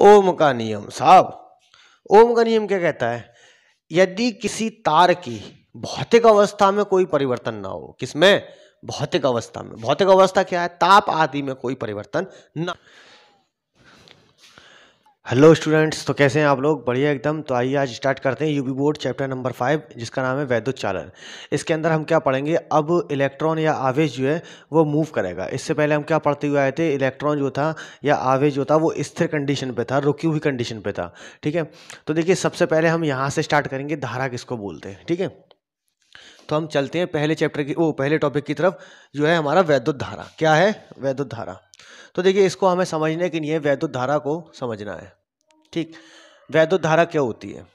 ओम का नियम साहब, ओम का नियम क्या कहता है? यदि किसी तार की भौतिक अवस्था में कोई परिवर्तन ना हो, किसमें? भौतिक अवस्था में। भौतिक अवस्था क्या है? ताप आदि में कोई परिवर्तन ना। हेलो स्टूडेंट्स, तो कैसे हैं आप लोग? बढ़िया एकदम। तो आइए आज स्टार्ट करते हैं यूपी बोर्ड चैप्टर नंबर 5, जिसका नाम है वैद्युत चालन। इसके अंदर हम क्या पढ़ेंगे? अब इलेक्ट्रॉन या आवेश जो है वो मूव करेगा। इससे पहले हम क्या पढ़ते हुए आए थे? इलेक्ट्रॉन जो था या आवेश जो था वो स्थिर कंडीशन पे था, रुकी हुई कंडीशन पे था। ठीक है, तो देखिए सबसे पहले हम यहाँ से स्टार्ट करेंगे, धारा किसको बोलते हैं। ठीक है, तो हम चलते हैं पहले चैप्टर की पहले टॉपिक की तरफ, जो है हमारा वैद्युत धारा। क्या है? वैद्युत धारा। तो देखिए इसको हमें समझने के लिए वैद्युत धारा को समझना है। ठीक, वैद्युत धारा क्या होती है?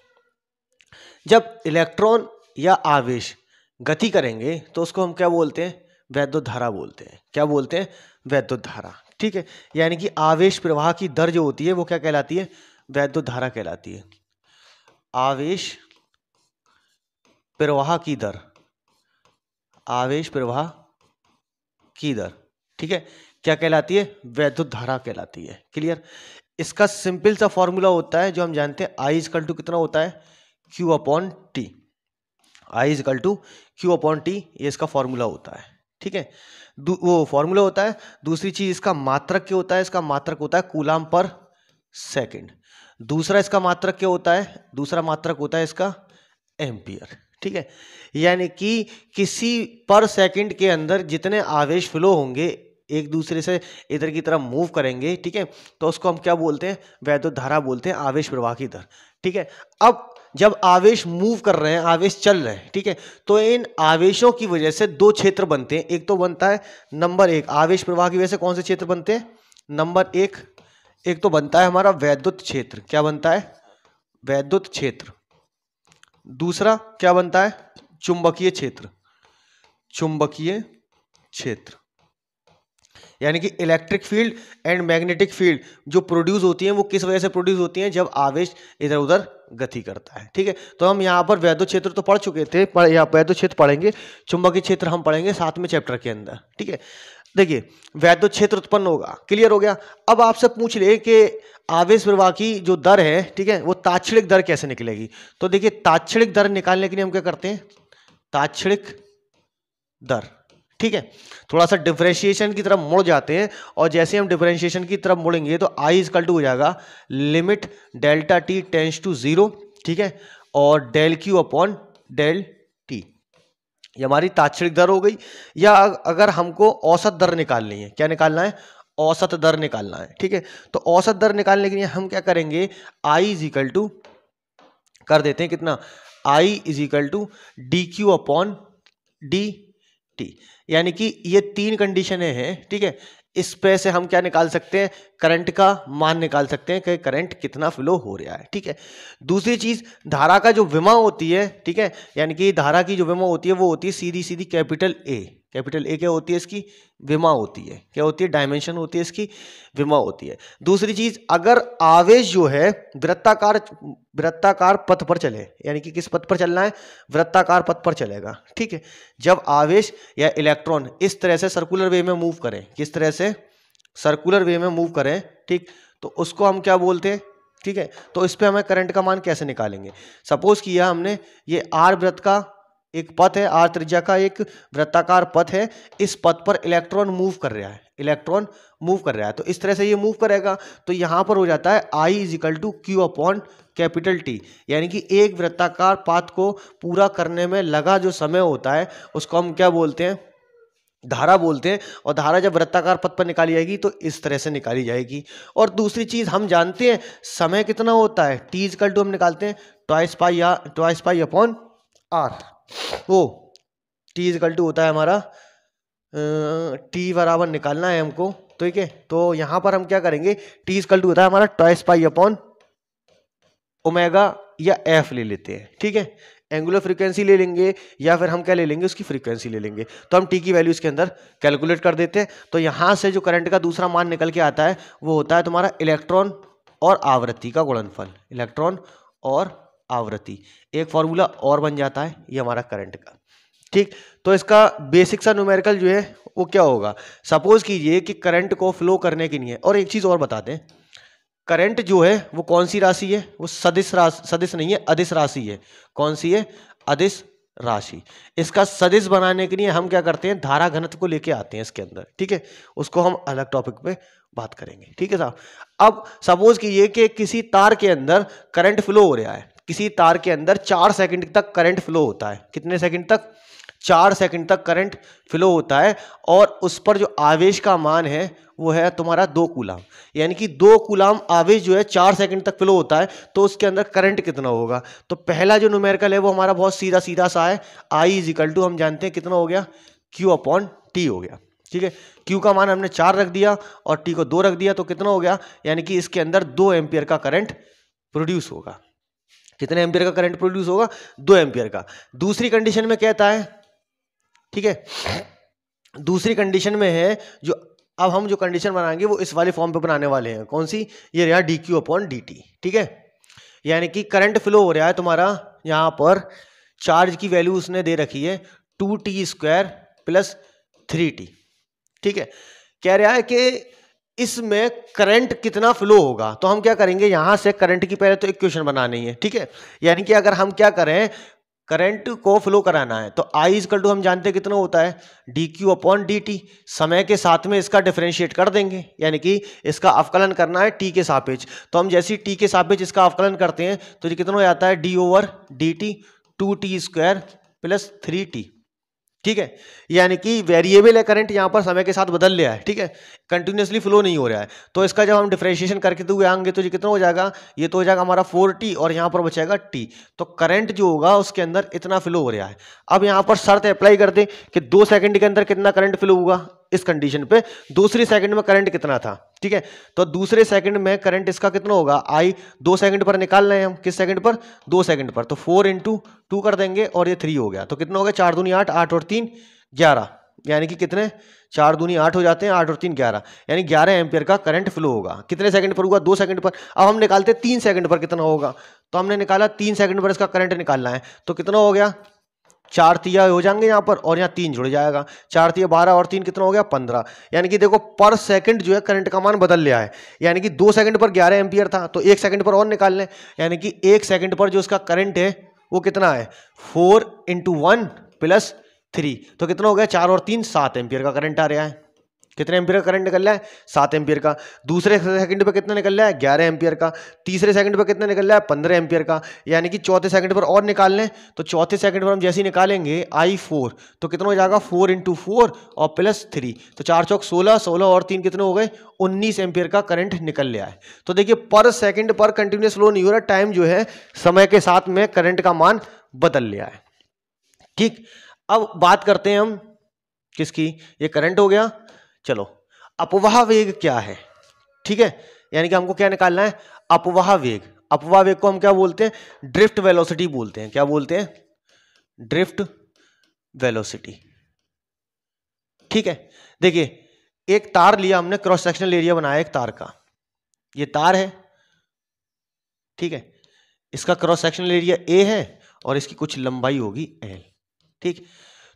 जब इलेक्ट्रॉन या आवेश गति करेंगे तो उसको हम क्या बोलते हैं? वैद्युत धारा बोलते हैं। क्या बोलते हैं? वैद्युत धारा। ठीक है, यानी कि आवेश प्रवाह की दर जो होती है वो क्या कहलाती है? वैद्युत धारा कहलाती है। आवेश प्रवाह की दर, आवेश प्रवाह की दर, ठीक है, क्या कहलाती है? वैद्युत धारा कहलाती है। क्लियर? इसका सिंपल सा फॉर्मूला होता है जो हम जानते हैं, आई इजकल टू कितना होता है? Q upon t. I equal to Q upon t, ये इसका फॉर्मूला होता है। ठीक है, वो फॉर्मूला होता है। दूसरी चीज इसका मात्रक क्या होता है? इसका मात्रक होता है कूलाम पर सेकंड। दूसरा इसका मात्रक क्या होता है? दूसरा मात्रक होता है इसका एम्पियर। ठीक है, यानी कि किसी पर सेकंड के अंदर जितने आवेश फ्लो होंगे, एक दूसरे से इधर की तरफ मूव करेंगे, ठीक है, तो उसको हम क्या बोलते हैं? वैद्युत धारा बोलते हैं, आवेश प्रवाह की दर। ठीक है, अब जब आवेश मूव कर रहे हैं, आवेश चल रहे हैं, ठीक है, तो इन आवेशों की वजह से दो क्षेत्र बनते हैं। एक तो बनता है नंबर एक, आवेश प्रवाह की वजह से कौन से क्षेत्र बनते हैं? नंबर एक तो बनता है हमारा वैद्युत क्षेत्र। क्या बनता है? वैद्युत क्षेत्र। दूसरा क्या बनता है? चुंबकीय क्षेत्र। चुंबकीय क्षेत्र, यानी कि electric field and magnetic field जो प्रोड्यूस होती हैं वो किस वजह से प्रोड्यूस होती हैं? जब आवेश इधर उधर गति करता है। ठीक है, तो हम यहाँ पर वैद्युत क्षेत्र तो पढ़ चुके थे, या वैद्युत क्षेत्र पढ़ेंगे, चुंबकीय क्षेत्र हम पढ़ेंगे 7वें चैप्टर के अंदर। ठीक है, देखिए वैद्युत क्षेत्र उत्पन्न होगा। क्लियर हो गया? अब आपसे पूछ ले कि आवेश प्रवाह की जो दर है, ठीक है, वो तात्क्षणिक दर कैसे निकलेगी? तो देखिए तात्क्षणिक दर निकालने के लिए हम क्या करते हैं? तात्क्षणिक दर। ठीक है, थोड़ा सा डिफरेंशिएशन की तरफ मुड़ जाते हैं, और जैसे हम डिफरेंशिएशन की तरफ मुड़ेंगे तो आई इजकल टू हो जाएगा limit delta t tends to 0। ठीक है, और del q upon del t, ये हमारी तात्क्षणिक दर हो गई। या अगर हमको औसत दर निकालनी है, क्या निकालना है? औसत दर निकालना है। ठीक है, तो औसत दर निकालने के लिए हम क्या करेंगे? आई इज इक्वल टू कर देते हैं कितना? I is equal to D Q upon D T, यानी कि ये तीन कंडीशनें हैं। ठीक है, इस पे से हम क्या निकाल सकते हैं? करंट का मान निकाल सकते हैं कि करंट कितना फ्लो हो रहा है। ठीक है, दूसरी चीज धारा का जो विभव होती है, ठीक है, यानी कि धारा की जो विभव होती है वो होती है सीधी सीधी कैपिटल ए। कैपिटल ए क्या होती है? इसकी विभव होती है। क्या होती है? डायमेंशन होती है इसकी, विभव होती है। दूसरी चीज, अगर आवेश जो है वृत्ताकार पथ पर चले, यानी कि किस पथ पर चलना है? वृत्ताकार पथ पर चलेगा। ठीक है, जब आवेश या इलेक्ट्रॉन इस तरह से सर्कुलर वे में मूव करें, किस तरह से? सर्कुलर वे में मूव करें, ठीक, तो उसको हम क्या बोलते हैं? ठीक है, तो इस पे हमें करंट का मान कैसे निकालेंगे? सपोज किया हमने ये आर वृत्त का एक पथ है, आर त्रिज्या का एक वृत्ताकार पथ है, इस पथ पर इलेक्ट्रॉन मूव कर रहा है, इलेक्ट्रॉन मूव कर रहा है, तो इस तरह से ये मूव करेगा, तो यहां पर हो जाता है I is equal to Q upon capital T, यानी कि एक वृत्ताकार पाथ को पूरा करने में लगा जो समय होता है उसको हम क्या बोलते हैं? धारा बोलते हैं। और धारा जब वृत्ताकार पथ पर निकाली जाएगी तो इस तरह से निकाली जाएगी। और दूसरी चीज हम जानते हैं समय कितना होता है? टी इक्वल टू हम निकालते हैं ट्वाइस पाई अपॉन आर। वो टी इक्वल टू होता है हमारा टी बराबर निकालना है हमको, ठीक है, तो यहां पर हम क्या करेंगे? टी इक्वल टू होता है हमारा ट्वाइस पाई अपॉन ओमेगा या एफ ले लेते हैं। ठीक है, एंगुलर फ्रीक्वेंसी ले लेंगे या फिर हम क्या ले लेंगे? उसकी फ्रीक्वेंसी ले लेंगे। तो हम टी की वैल्यू इसके अंदर कैलकुलेट कर देते हैं। तो यहां से जो करंट का दूसरा मान निकल के आता है वो होता है तुम्हारा इलेक्ट्रॉन और आवृत्ति का गुणनफल। इलेक्ट्रॉन और आवृत्ति, एक फॉर्मूला और बन जाता है ये हमारा करंट का। ठीक, तो इसका बेसिक सा न्यूमेरिकल जो है वो क्या होगा? सपोज कीजिए कि करंट को फ्लो करने के लिए, और एक चीज और बता दें, करंट जो है वो कौन सी राशि है, वो सदिश राशि, सदिश नहीं है, अदिश राशि है। कौन सी है, अदिश राशि। इसका सदिश बनाने के लिए हम क्या करते हैं, धारा घनत्व को लेके आते हैं इसके अंदर, ठीक है, उसको हम अलग टॉपिक पे बात करेंगे, ठीक है साहब। अब सपोज कीजिए कि किसी तार के अंदर करंट फ्लो हो रहा है, किसी तार के अंदर 4 सेकंड तक करंट फ्लो होता है। कितने सेकंड तक, 4 सेकंड तक करंट फ्लो होता है, और उस पर जो आवेश का मान है वो है तुम्हारा 2 कूलाम, यानी कि 2 कूलाम आवेश जो है 4 सेकंड तक फ्लो होता है, तो उसके अंदर करंट कितना होगा। तो पहला जो न्यूमेरिकल है वो हमारा बहुत सीधा सीधा सा है, I इजिकल टू हम जानते हैं कितना हो गया, Q अपॉन T हो गया, ठीक है। Q का मान हमने 4 रख दिया और T को 2 रख दिया, तो कितना हो गया, यानी कि इसके अंदर 2 एम्पियर का करंट प्रोड्यूस होगा। कितने एम्पियर का करंट प्रोड्यूस होगा, 2 एम्पियर का। दूसरी कंडीशन में कहता है, ठीक है, दूसरी कंडीशन में है जो, अब हम जो कंडीशन बनाएंगे वो इस वाले फॉर्म पे बनाने वाले हैं। कौन सी, ये रहा dq अपॉन dt, ठीक है। यानी कि करंट फ्लो हो रहा है तुम्हारा, यहां पर चार्ज की वैल्यू उसने दे रखी है 2t² प्लस 3t, ठीक है। कह रहा है कि इसमें करंट कितना फ्लो होगा, तो हम क्या करेंगे, यहां से करंट की पहले तो इक्वेशन बनानी है, ठीक है। यानी कि अगर हम क्या करें, करंट को फ्लो कराना है, तो I इक्वल टू हम जानते हैं कितना होता है, dq अपॉन dt। समय के साथ में इसका डिफरेंशिएट कर देंगे, यानी कि इसका अवकलन करना है t के सापेक्ष। तो हम जैसे ही t के सापेक्ष इसका अवकलन करते हैं तो ये कितना हो जाता है, d over dt 2t² plus 3t, ठीक है। यानी कि वेरिएबल है करंट, यहां पर समय के साथ बदल रहा है, ठीक है, कंटिन्यूसली फ्लो नहीं हो रहा है। तो इसका जब हम डिफरेंशिएशन करके हुए आएंगे तो ये कितना हो जाएगा, ये तो हो जाएगा हमारा 4t और यहां पर बचेगा t। तो करंट जो होगा उसके अंदर इतना फ्लो हो रहा है। अब यहां पर शर्त अप्लाई कर दें कि 2 सेकंड के अंदर कितना करंट फ्लो होगा, इस कंडीशन पे दूसरी सेकंड में करंट कितना था, ठीक है। तो दूसरे सेकंड में करंट इसका कितना होगा, I 2 सेकंड पर निकाल रहे हैं हम, किस सेकंड पर, 2 सेकंड पर, तो 4 × 2 कर देंगे और ये 3 हो गया। तो कितना हो गया, 4 दूनी 8, 8 और 3 11, यानी कि कितने, 4 दूनी 8 हो जाते हैं, 8 और 3 11, यानी 11 एम्पियर का करंट फ्लो होगा। कितने सेकंड पर होगा, 2 सेकंड पर। अब हम निकालते 3 सेकंड पर कितना होगा, तो हमने निकाला 3 सेकंड पर इसका करंट निकालना है, तो कितना हो गया, 4 तिया हो जाएंगे यहाँ पर और यहाँ 3 जुड़ जाएगा, 4 तिया 12 और 3 कितना हो गया, 15। यानी कि देखो पर सेकंड जो है करंट का मान बदल रहा है, यानी कि 2 सेकंड पर 11 एम्पियर था, तो 1 सेकंड पर और निकाल लें, यानी कि 1 सेकंड पर जो इसका करंट है वो कितना है, 4 × 1 प्लस 3, तो कितना हो गया, 4 और 3 7 एम्पियर का करंट आ रहा है। कितने एम्पियर का करंट निकल रहा है, 7 एम्पियर का। दूसरे सेकंड पे कितना निकल रहा है, 11 एम्पियर का। तीसरे सेकंड पे कितना निकल रहा है, 15 एम्पियर का। यानी कि चौथे सेकंड पर और निकाल लें, तो चौथे सेकंड पर हम जैसे ही निकालेंगे I4, तो कितना हो जाएगा, 4 × 4 और प्लस 3, तो 4 चौक 16, 16 और 3 कितने हो गए, 19 एम्पियर का करंट निकल रहा है। तो देखिए पर सेकंड पर कंटिन्यूस फ्लो नहीं हो रहा, टाइम जो है समय के साथ में करंट का मान बदल रहा है, ठीक। अब बात करते हैं हम किसकी, ये करंट हो गया। चलो अपवाह वेग क्या है, ठीक है, यानी कि हमको क्या निकालना है, अपवाह वेग। अपवाह वेग को हम क्या बोलते हैं, ड्रिफ्ट वेलोसिटी बोलते हैं। क्या बोलते हैं, ड्रिफ्ट वेलोसिटी, ठीक है। देखिए एक तार लिया हमने, क्रॉस सेक्शनल एरिया बनाया एक तार का, ये तार है, ठीक है, इसका क्रॉस सेक्शनल एरिया A है और इसकी कुछ लंबाई होगी L, ठीक।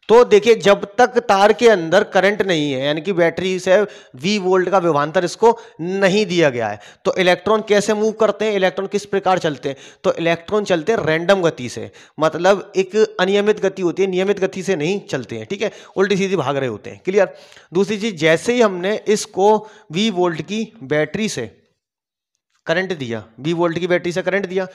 तो देखिए जब तक तार के अंदर करंट नहीं है, यानी कि बैटरी से V वोल्ट का विभवांतर इसको नहीं दिया गया है, तो इलेक्ट्रॉन कैसे मूव करते हैं, इलेक्ट्रॉन किस प्रकार चलते हैं, तो इलेक्ट्रॉन चलते हैं रैंडम गति से, मतलब एक अनियमित गति होती है, नियमित गति से नहीं चलते हैं, ठीक है, उल्टी सीधी भाग रहे होते हैं, क्लियर। दूसरी चीज, जैसे ही हमने इसको V वोल्ट की बैटरी से करंट दिया, V वोल्ट की बैटरी से करंट दिया,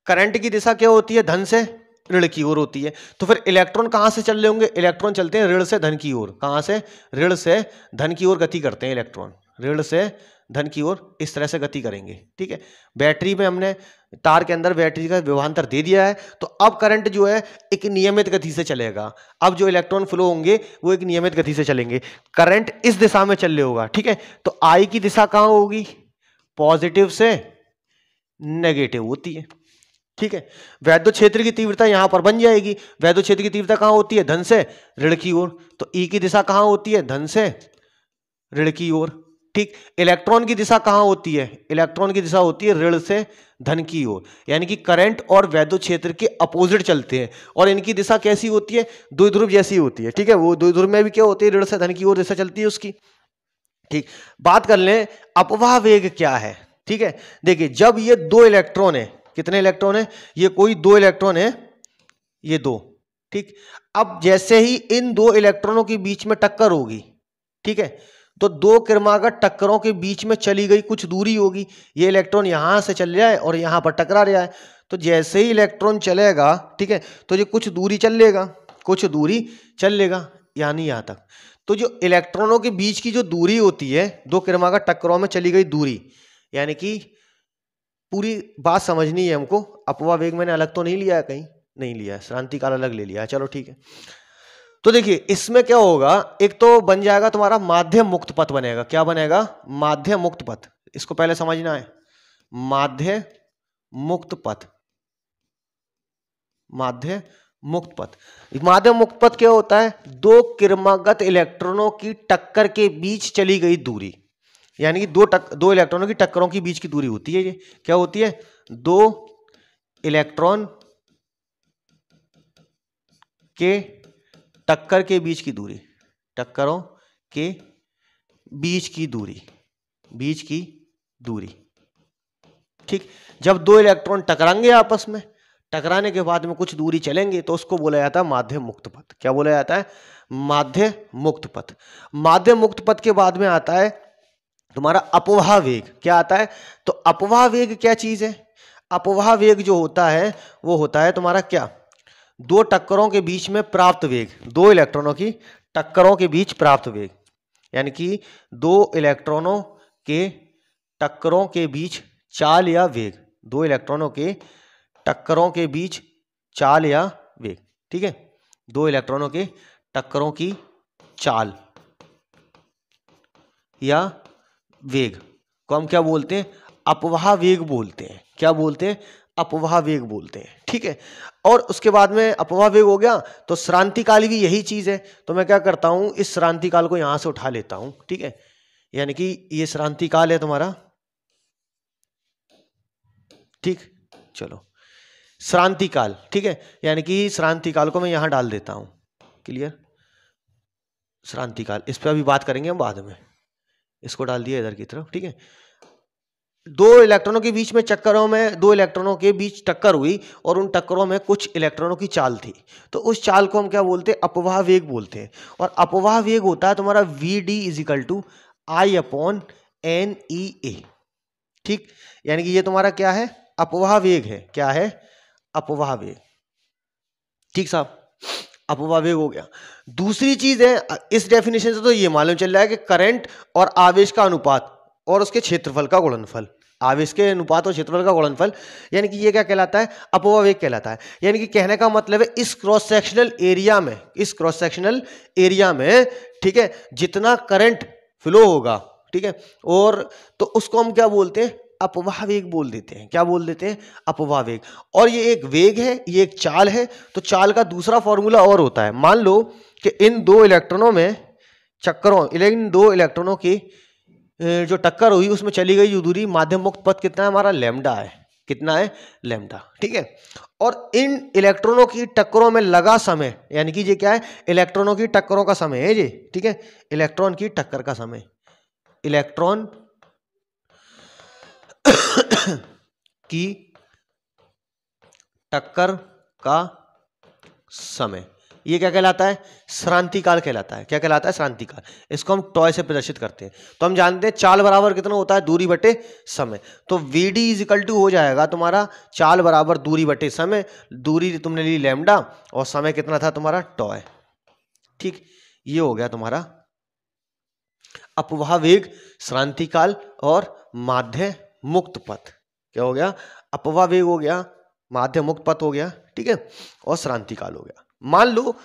करंट की दिशा क्या होती है, धन से ऋण की ओर होती है। तो फिर इलेक्ट्रॉन कहां से चल रहे होंगे, इलेक्ट्रॉन चलते हैं ऋण से धन की ओर। कहां से, ऋण से धन की ओर गति करते हैं इलेक्ट्रॉन, ऋण से धन की ओर इस तरह से गति करेंगे, ठीक है। बैटरी में हमने तार के अंदर बैटरी का विभवांतर दे दिया है, तो अब करंट जो है एक नियमित गति से चलेगा। अब जो इलेक्ट्रॉन फ्लो होंगे वो एक नियमित गति से चलेंगे, करंट इस दिशा में चल रहे होगा, ठीक है। तो I की दिशा कहां होगी, पॉजिटिव से नेगेटिव होती है, ठीक है। वैद्युत क्षेत्र की तीव्रता यहां पर बन जाएगी, वैद्युत क्षेत्र की तीव्रता कहां होती है, धन से ऋण की ओर, तो E की दिशा कहां होती है, धन से ऋण की ओर, ठीक। इलेक्ट्रॉन की दिशा कहां होती है, इलेक्ट्रॉन की दिशा होती है ऋण से धन की ओर, यानी कि करंट और वैद्युत क्षेत्र के अपोजिट चलते हैं, और इनकी दिशा कैसी होती है, द्विध्रुव जैसी होती है, ठीक है। वो द्विध्रुव में भी क्या होती है, ऋण से धन की ओर दिशा चलती है उसकी, ठीक। बात कर लें अपवाह वेग क्या है, ठीक है, देखिए जब ये 2 इलेक्ट्रॉन है, कितने इलेक्ट्रॉन है, ये कोई 2 इलेक्ट्रॉन है, ये 2, ठीक। अब जैसे ही इन 2 इलेक्ट्रॉनों के बीच में टक्कर होगी, ठीक है, तो 2 क्रमागत टक्करों के बीच में चली गई कुछ दूरी होगी, ये इलेक्ट्रॉन यहां से चल जाए और यहां पर टकरा रहा है, तो जैसे ही इलेक्ट्रॉन चलेगा, ठीक है, तो ये कुछ दूरी चल लेगा, कुछ दूरी चल लेगा, यानी यहां तक। तो जो इलेक्ट्रॉनों के बीच की जो दूरी होती है, 2 क्रमागत टक्करों में चली गई दूरी, यानी कि पूरी बात समझनी है हमको। अपवाह वेग मैंने अलग तो नहीं लिया है, कहीं नहीं लिया है, श्रांति काल अलग ले लिया है, चलो ठीक है। तो देखिए इसमें क्या होगा, एक तो बन जाएगा तुम्हारा माध्यम मुक्त पथ बनेगा। क्या बनेगा, माध्यम मुक्त पथ। इसको पहले समझना है, माध्य मुक्त पथ, माध्य मुक्त पथ। माध्य मुक्त पथ क्या होता है, 2 क्रमागत इलेक्ट्रॉनों की टक्कर के बीच चली गई दूरी, यानी कि दो इलेक्ट्रॉनों की टक्करों की बीच की दूरी होती है। ये क्या होती है, 2 इलेक्ट्रॉन के टक्कर के बीच की दूरी, टक्करों के बीच की दूरी, बीच की दूरी, ठीक। जब 2 इलेक्ट्रॉन टकराएंगे आपस में, टकराने के बाद में कुछ दूरी चलेंगे, तो उसको बोला जाता है माध्य मुक्त पथ। क्या बोला जाता है, माध्य मुक्त पथ। माध्य मुक्त पथ के बाद में आता है तुम्हारा अपवाह वेग। क्या आता है, तो अपवाह वेग क्या चीज है, अपवाह वेग जो होता है वो होता है तुम्हारा क्या, 2 टक्करों के बीच में प्राप्त वेग, 2 इलेक्ट्रॉनों की टक्करों के बीच प्राप्त वेग, यानी कि 2 इलेक्ट्रॉनों के टक्करों के बीच चाल या वेग, 2 इलेक्ट्रॉनों के टक्करों के बीच चाल या वेग, ठीक है, 2 इलेक्ट्रॉनों के टक्करों की चाल या वेग को हम क्या बोलते हैं, अपवाह वेग बोलते हैं। क्या बोलते हैं, अपवाह वेग बोलते हैं, ठीक है। और उसके बाद में अपवाह वेग हो गया, तो श्रांति काल भी यही चीज है। तो मैं क्या करता हूं, इस श्रांति काल को यहां से उठा लेता हूं, ठीक है, यानी कि ये श्रांति काल है तुम्हारा, ठीक। चलो श्रांति काल, ठीक है, यानी कि श्रांति काल को मैं यहां डाल देता हूं, क्लियर। श्रांति काल इस पर अभी बात करेंगे हम बाद में, इसको डाल दिया इधर की तरफ, ठीक है। 2 इलेक्ट्रॉनों के बीच में चक्करों में 2 इलेक्ट्रॉनों के बीच टक्कर हुई और उन टक्करों में कुछ इलेक्ट्रॉनों की चाल थी, तो उस चाल को हम क्या बोलते हैं, अपवाह वेग बोलते हैं। और अपवाह वेग होता है तुम्हारा Vd = I/NEA, ठीक, यानी कि ये तुम्हारा क्या है, अपवाह वेग है। क्या है, अपवाह वेग, ठीक साहब, अपवाह वेग हो गया। दूसरी चीज है, इस डेफिनेशन से तो ये मालूम चल रहा है कि करंट और आवेश का अनुपात और उसके क्षेत्रफल का गुणनफल, आवेश के अनुपात और क्षेत्रफल का गुणनफल, यानी कि ये क्या कहलाता है, अपवाह वेग कहलाता है। यानी कि कहने का मतलब है इस क्रॉस सेक्शनल एरिया में, इस क्रॉस सेक्शनल एरिया में, ठीक है, जितना करंट फ्लो होगा, ठीक है, और तो उसको हम क्या बोलते हैं, अपवाह वेग बोल देते हैं। क्या बोल देते हैं, अपवाह वेग। और ये एक वेग है, ये एक चाल है, तो चाल का दूसरा फॉर्मूला और होता है। मान लो कि इन 2 इलेक्ट्रॉनों में चक्करों, इन 2 इलेक्ट्रॉनों की जो टक्कर हुई उसमें चली गई जो दूरी, माध्यम मुक्त पथ कितना है हमारा, लैम्डा है। कितना है, लैम्डा, ठीक है। और इन इलेक्ट्रॉनों की टक्करों में लगा समय, यानी कि ये क्या है, इलेक्ट्रॉनों की टक्करों का समय है ये, ठीक है, इलेक्ट्रॉन की टक्कर का समय, इलेक्ट्रॉन की टक्कर का समय, ये क्या कहलाता है, श्रांति काल कहलाता है। क्या कहलाता है, श्रांति काल। इसको हम टॉय से प्रदर्शित करते हैं। तो हम जानते हैं चाल बराबर कितना होता है, दूरी बटे समय। तो Vd = हो जाएगा तुम्हारा चाल बराबर दूरी बटे समय, दूरी तुमने ली लैम्डा और समय कितना था तुम्हारा, टॉय, ठीक। ये हो गया तुम्हारा अपवाह वेग, श्रांति काल और माध्य मुक्त पथ। क्या हो गया, अपवाह वेग हो गया, माध्य मुक्त पथ हो गया, ठीक है, और श्रांति काल हो गया। मान लो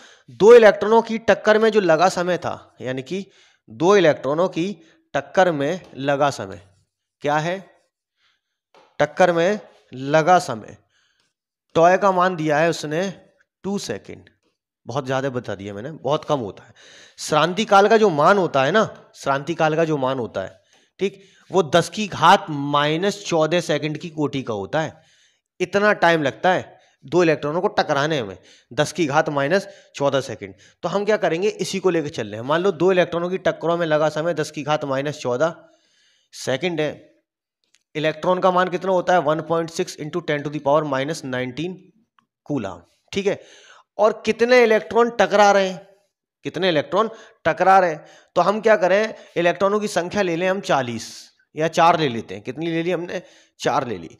2 इलेक्ट्रॉनों की टक्कर में जो लगा समय था, यानी कि 2 इलेक्ट्रॉनों की टक्कर में लगा समय, क्या है, टक्कर में लगा समय, टॉय का मान दिया है उसने 2 सेकेंड, बहुत ज्यादा बता दिया मैंने, बहुत कम होता है। श्रांति काल का जो मान होता है ना, श्रांति काल का जो मान होता है, ठीक, वो 10⁻⁻14 सेकंड की कोटि का होता है। इतना टाइम लगता है 2 इलेक्ट्रॉनों को टकराने में, 10⁻14 सेकंड। तो हम क्या करेंगे, इसी को लेकर चल रहे हैं। मान लो 2 इलेक्ट्रॉनों की टक्करों में लगा समय 10⁻14 सेकंड है, इलेक्ट्रॉन का मान कितना होता है 1.6 इंटू 10⁻⁻19 कूलम, ठीक है। और कितने इलेक्ट्रॉन टकरा रहे हैं, कितने इलेक्ट्रॉन टकरा रहे हैं, तो हम क्या करें, इलेक्ट्रॉनों की संख्या ले लें हम 40 या 4 ले लेते हैं। कितनी ले ली हमने, 4 ले ली।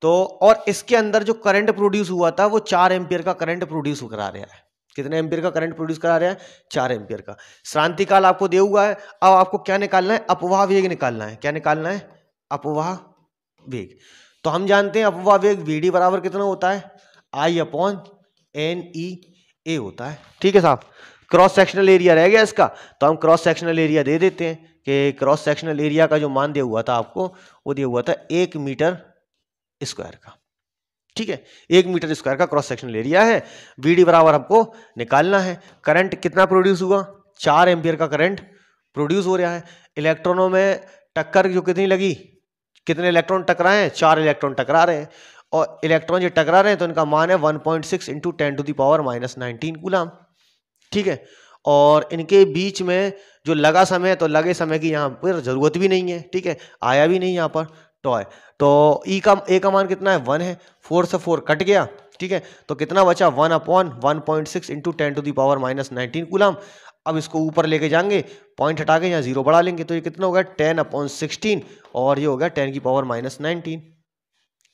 तो और इसके अंदर जो करंट प्रोड्यूस हुआ था वो 4 एम्पियर का करंट प्रोड्यूस करा रहा है। कितने एम्पियर का करंट प्रोड्यूस करा रहा है, 4 एम्पियर का। श्रांति काल आपको दिया हुआ है। अब आपको क्या निकालना है, अपवाह वेग निकालना है। क्या निकालना है, अपवाह वेग। तो हम जानते हैं अपवाह वेग Vd बराबर कितना होता है, I/NE होता है, ठीक है साहब। क्रॉस सेक्शनल एरिया रह गया इसका, तो हम क्रॉस सेक्शनल एरिया दे देते हैं कि क्रॉस सेक्शनल एरिया का जो मान दिया हुआ था आपको, वो दिया हुआ था 1 मीटर स्क्वायर का, ठीक है। 1 मीटर स्क्वायर का क्रॉस सेक्शनल एरिया है। Vd बराबर हमको निकालना है। करंट कितना प्रोड्यूस हुआ, 4 एम्पियर का करंट प्रोड्यूस हो रहा है। इलेक्ट्रॉनों में टक्कर जो कितनी लगी, कितने इलेक्ट्रॉन टकराए हैं, 4 इलेक्ट्रॉन टकरा रहे हैं। और इलेक्ट्रॉन जो टकरा रहे हैं तो इनका मान है 1.6 इंटू 10⁻⁻19 कूलम, ठीक है। और इनके बीच में जो लगा समय, तो लगे समय की यहाँ पर जरूरत भी नहीं है, ठीक है, आया भी नहीं यहाँ पर टॉय। तो ए का मान कितना है, 1 है। 4 से 4 कट गया, ठीक है। तो कितना बचा, 1/1.6 इंटू 10⁻⁻19 कूलम। अब इसको ऊपर लेके जाएंगे, पॉइंट हटा के यहाँ 0 बढ़ा लेंगे, तो ये कितना होगा 10/16 और ये होगा 10⁻⁻19।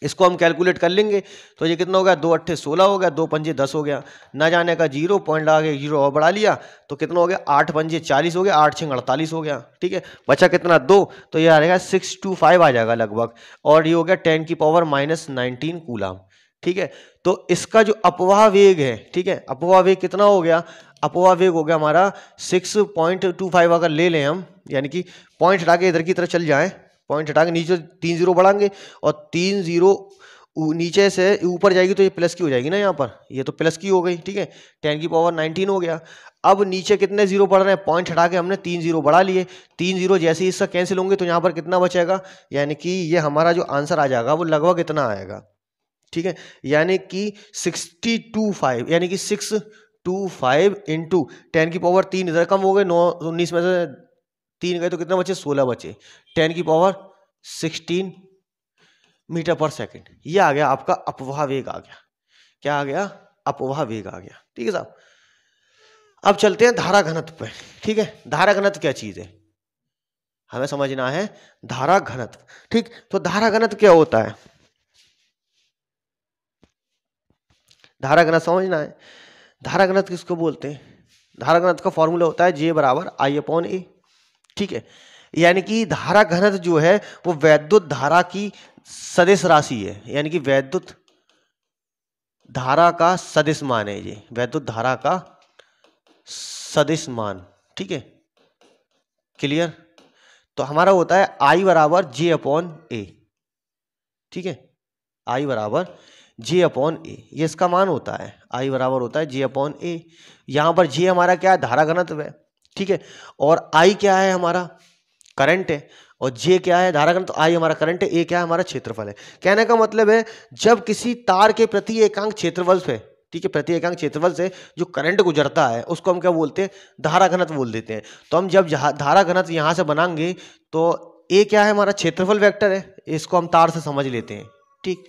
इसको हम कैलकुलेट कर लेंगे, तो ये कितना हो गया, 2 8 16 हो गया, 2 पंजे 10 हो गया, ना जाने का 0, पॉइंट लगा के 0 और बढ़ा लिया, तो कितना हो गया 8 पंजे 40 हो गया, 8 6 48 हो गया, ठीक है। बचा कितना 2, तो ये आ जाएगा 625 आ जाएगा लगभग, और ये हो गया 10⁻⁻19 कूलम, ठीक है। तो इसका जो अपवाह वेग है, ठीक है, अपवाह वेग कितना हो गया, अपवाह वेग हो गया हमारा 6.25 अगर ले लें हम, यानी कि पॉइंट हटा के इधर की तरफ चल जाएं, पॉइंट हटा के नीचे 3 0 बढ़ाएंगे और 3 0 नीचे से ऊपर जाएगी तो ये प्लस की हो जाएगी ना, यहाँ पर ये तो प्लस की हो गई, ठीक है, 10⁻19 हो गया। अब नीचे कितने 0 बढ़ रहे हैं, पॉइंट हटा के हमने 3 0 बढ़ा लिए, 3 0 जैसे ही इसका कैंसिल होंगे तो यहाँ पर कितना बचेगा, यानी कि ये हमारा जो आंसर आ जाएगा वो लगभग इतना आएगा, ठीक है, यानी कि 625, यानी कि 625 इंटू 10⁻3 इधर कम हो गए, 9 19 में से 3 गए तो कितना बचे, 16 बचे, 10⁻16 मीटर पर सेकंड। ये आ गया आपका अपवाह वेग आ गया। क्या आ गया, अपवाह वेग आ गया, ठीक है साहब। अब चलते हैं धारा घनत्व पे, ठीक है। धारा घनत्व क्या चीज है, हमें समझना है धारा घनत्व, ठीक। तो धारा घनत्व क्या होता है, धारा घनत्व समझना है। धारा घनत्व किसको बोलते हैं, धारा घनत्व का फॉर्मूला होता है J बराबर I/A, ठीक है। यानी कि धारा घनत्व जो है वो वैद्युत धारा की सदिश राशि है, यानी कि वैद्युत धारा का सदिश मान है, ये वैद्युत धारा का सदिश मान, ठीक है, क्लियर। तो हमारा होता है I बराबर J/A, ठीक है, I बराबर J/A, ये इसका मान होता है, I बराबर होता है J/A। यहाँ पर J हमारा क्या है, धारा घनत्व है, ठीक है, और I क्या है, हमारा करंट है, और J क्या है, धारा घनत्व, I हमारा करंट है, A क्या है, हमारा क्षेत्रफल है। कहने का मतलब है जब किसी तार के प्रति एकांक क्षेत्रफल से, ठीक है, प्रति एकांक क्षेत्रफल से जो करंट गुजरता है उसको हम क्या बोलते हैं, धारा घनत्व बोल देते हैं। तो हम जब धारा घनत्व यहाँ से बनाएंगे तो A क्या है, हमारा क्षेत्रफल वेक्टर है, इसको हम तार से समझ लेते हैं, ठीक।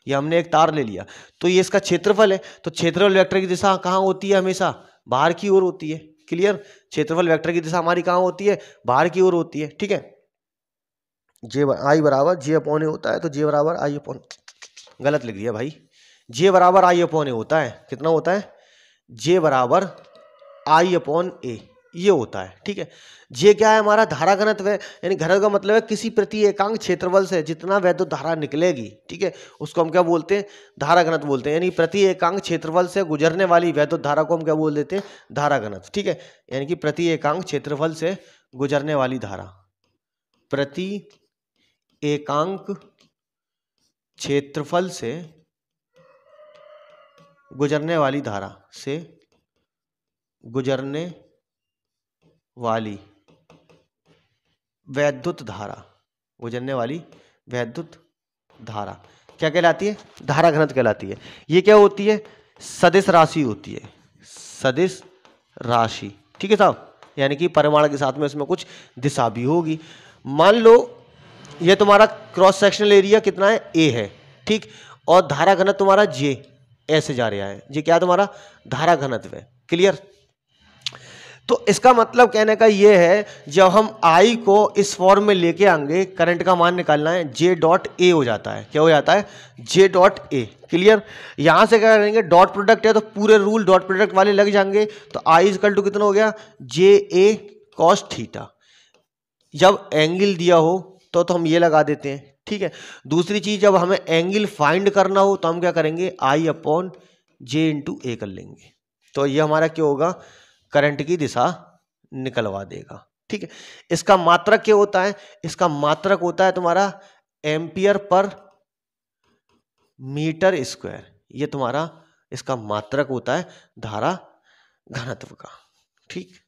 ये हमने एक तार ले लिया तो ये इसका क्षेत्रफल है, तो क्षेत्रफल वेक्टर की दिशा कहाँ होती है, हमेशा बाहर की ओर होती है, क्लियर। क्षेत्रफल वेक्टर की दिशा हमारी कहाँ होती है, बाहर की ओर होती है, ठीक है। I बराबर J/A होता है, तो J बराबर I/, गलत लिख दिया भाई, J बराबर I/A होता है, कितना होता है, J बराबर I/A, ये होता है, ठीक है। J क्या है, हमारा धारा घनत्व है, यानी घनत्व का मतलब है किसी प्रति एकांक क्षेत्रफल से जितना वैद्युत धारा निकलेगी, ठीक है, उसको हम क्या बोलते हैं, धारा घनत्व बोलते हैं। यानी प्रति एकांक क्षेत्रफल से गुजरने वाली वैद्युत धारा को हम क्या बोल देते हैं, धारा घनत्व, ठीक है। यानी कि प्रति एकांक क्षेत्रफल से गुजरने वाली धारा, प्रति एकांक क्षेत्रफल से गुजरने वाली धारा, से गुजरने वाली वैद्युत धारा, गुजरने वाली वैद्युत धारा क्या कहलाती है, धारा घनत्व कहलाती है। ये क्या होती है, सदिश राशि होती है, सदिश राशि, ठीक है साहब। यानी कि परिमाण के साथ में इसमें कुछ दिशा भी होगी। मान लो ये तुम्हारा क्रॉस सेक्शनल एरिया कितना है, ए है, ठीक। और धारा घनत्व तुम्हारा जे ऐसे जा रहा है, ये क्या तुम्हारा धारा घनत्व है, क्लियर। तो इसका मतलब कहने का ये है, जब हम आई को इस फॉर्म में लेके आएंगे, करंट का मान निकालना है, जे डॉट ए हो जाता है, क्या हो जाता है, जे डॉट ए, क्लियर। यहां से क्या करेंगे, डॉट प्रोडक्ट है तो पूरे रूल डॉट प्रोडक्ट वाले लग जाएंगे, तो आई इक्वल टू कितना हो गया, जे ए कॉस थीटा। जब एंगल दिया हो तो हम ये लगा देते हैं, ठीक है। दूसरी चीज, जब हमें एंगल फाइंड करना हो तो हम क्या करेंगे, आई अपॉन जे इंटू ए कर लेंगे, तो ये हमारा क्या होगा, करंट की दिशा निकलवा देगा, ठीक है। इसका मात्रक क्या होता है, इसका मात्रक होता है तुम्हारा एम्पियर पर मीटर स्क्वायर, ये तुम्हारा इसका मात्रक होता है धारा घनत्व का, ठीक।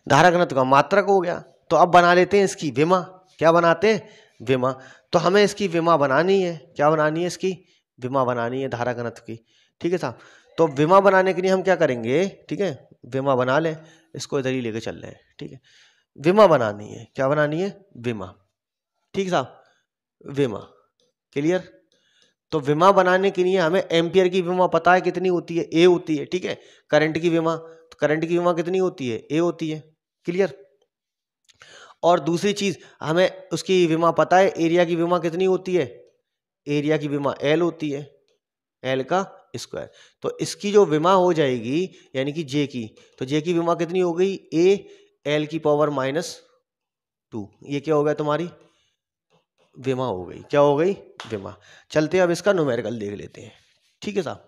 धारा घनत्व का मात्रक हो गया, तो अब बना लेते हैं इसकी विमा। क्या बनाते हैं, विमा। तो हमें इसकी विमा बनानी है, क्या बनानी है, इसकी विमा बनानी है धारा घनत्व की, ठीक है साहब। तो विमा बनाने के लिए हम क्या करेंगे, ठीक है, विमा बना लें, इसको इधर ही लेके चल रहे हैं, ठीक है। विमा बनानी है, क्या बनानी है, विमा, ठीक साहब, विमा, क्लियर। तो विमा बनाने के लिए हमें एम्पियर की विमा पता है कितनी होती है, ए होती है, ठीक है। करंट की विमा, तो करंट की विमा कितनी होती है, ए होती है, क्लियर। और दूसरी चीज, हमें उसकी विमा पता है, एरिया की विमा कितनी होती है, एरिया की विमा एल होती है, एल का स्क्वायर। तो इसकी जो विमा हो जाएगी यानी कि जे की, तो जे की विमा कितनी हो गई, ए एल की पावर -2, ये क्या हो गया तुम्हारी विमा हो गई, क्या हो गई, विमा। चलते अब इसका न्यूमेरिकल देख लेते हैं, ठीक है साहब।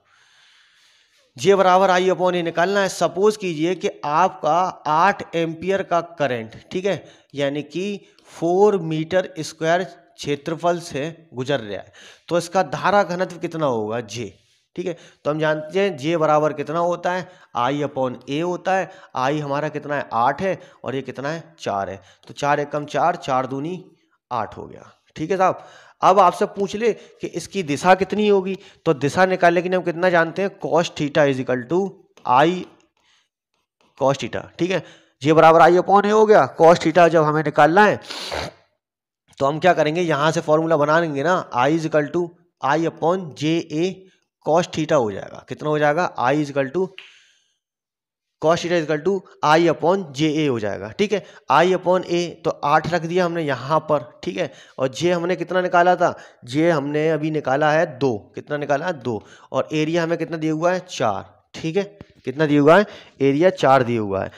जे बराबर आई अपॉन ए निकालना है। सपोज कीजिए कि आपका 8 एम्पियर का करंट, ठीक है, यानी कि 4 मीटर स्क्वायर क्षेत्रफल से गुजर रहा है, तो इसका धारा घनत्व कितना होगा, जे, ठीक है। तो हम जानते हैं जे बराबर कितना होता है, आई अपॉन ए होता है। आई हमारा कितना है, 8 है, और ये कितना है, 4 है, तो 4 एकम 4, 4 दूनी 8 हो गया, ठीक है साहब। अब आपसे पूछ ले कि इसकी दिशा कितनी होगी, तो दिशा निकालने के लिए हम कितना जानते हैं, cos theta is equal to I cos theta, ठीक है। जे बराबर आई अपॉन ए हो गया, कॉस थीटा जब हमें निकालना है तो हम क्या करेंगे, यहां से फॉर्मूला बना लेंगे ना, I is equal to I upon J A cos theta हो जाएगा, कितना हो जाएगा, I is equal to cos theta equal to I upon J A हो जाएगा, ठीक है। आई अपॉन ए, तो 8 रख दिया हमने यहाँ पर, ठीक है। और जे हमने कितना निकाला था, जे हमने अभी निकाला है 2, कितना निकाला है 2, और एरिया हमें कितना दिया हुआ है, 4, ठीक है। कितना दिया हुआ है, एरिया 4 दिया हुआ है,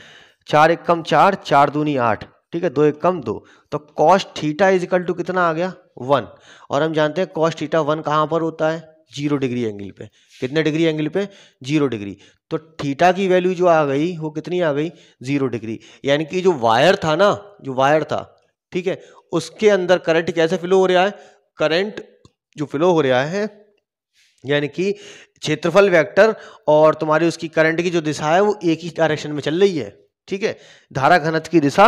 4 एकम 4, 4 दूनी 8, ठीक है, 2 एकम 2, तो cos theta is equal to कितना आ गया, 1। और हम जानते हैं कॉस थीटा 1 कहाँ पर होता है, 0 डिग्री एंगल पे, कितने डिग्री एंगल पे, 0 डिग्री। तो थीटा की वैल्यू जो आ गई वो कितनी आ गई, 0 डिग्री। यानी कि जो वायर था ना, जो वायर था, ठीक है, उसके अंदर करंट कैसे फ्लो हो रहा है, करंट जो फ्लो हो रहा है यानी कि क्षेत्रफल वेक्टर और तुम्हारी उसकी करंट की जो दिशा है वो एक ही डायरेक्शन में चल रही है, ठीक है। धारा घनत्व की दिशा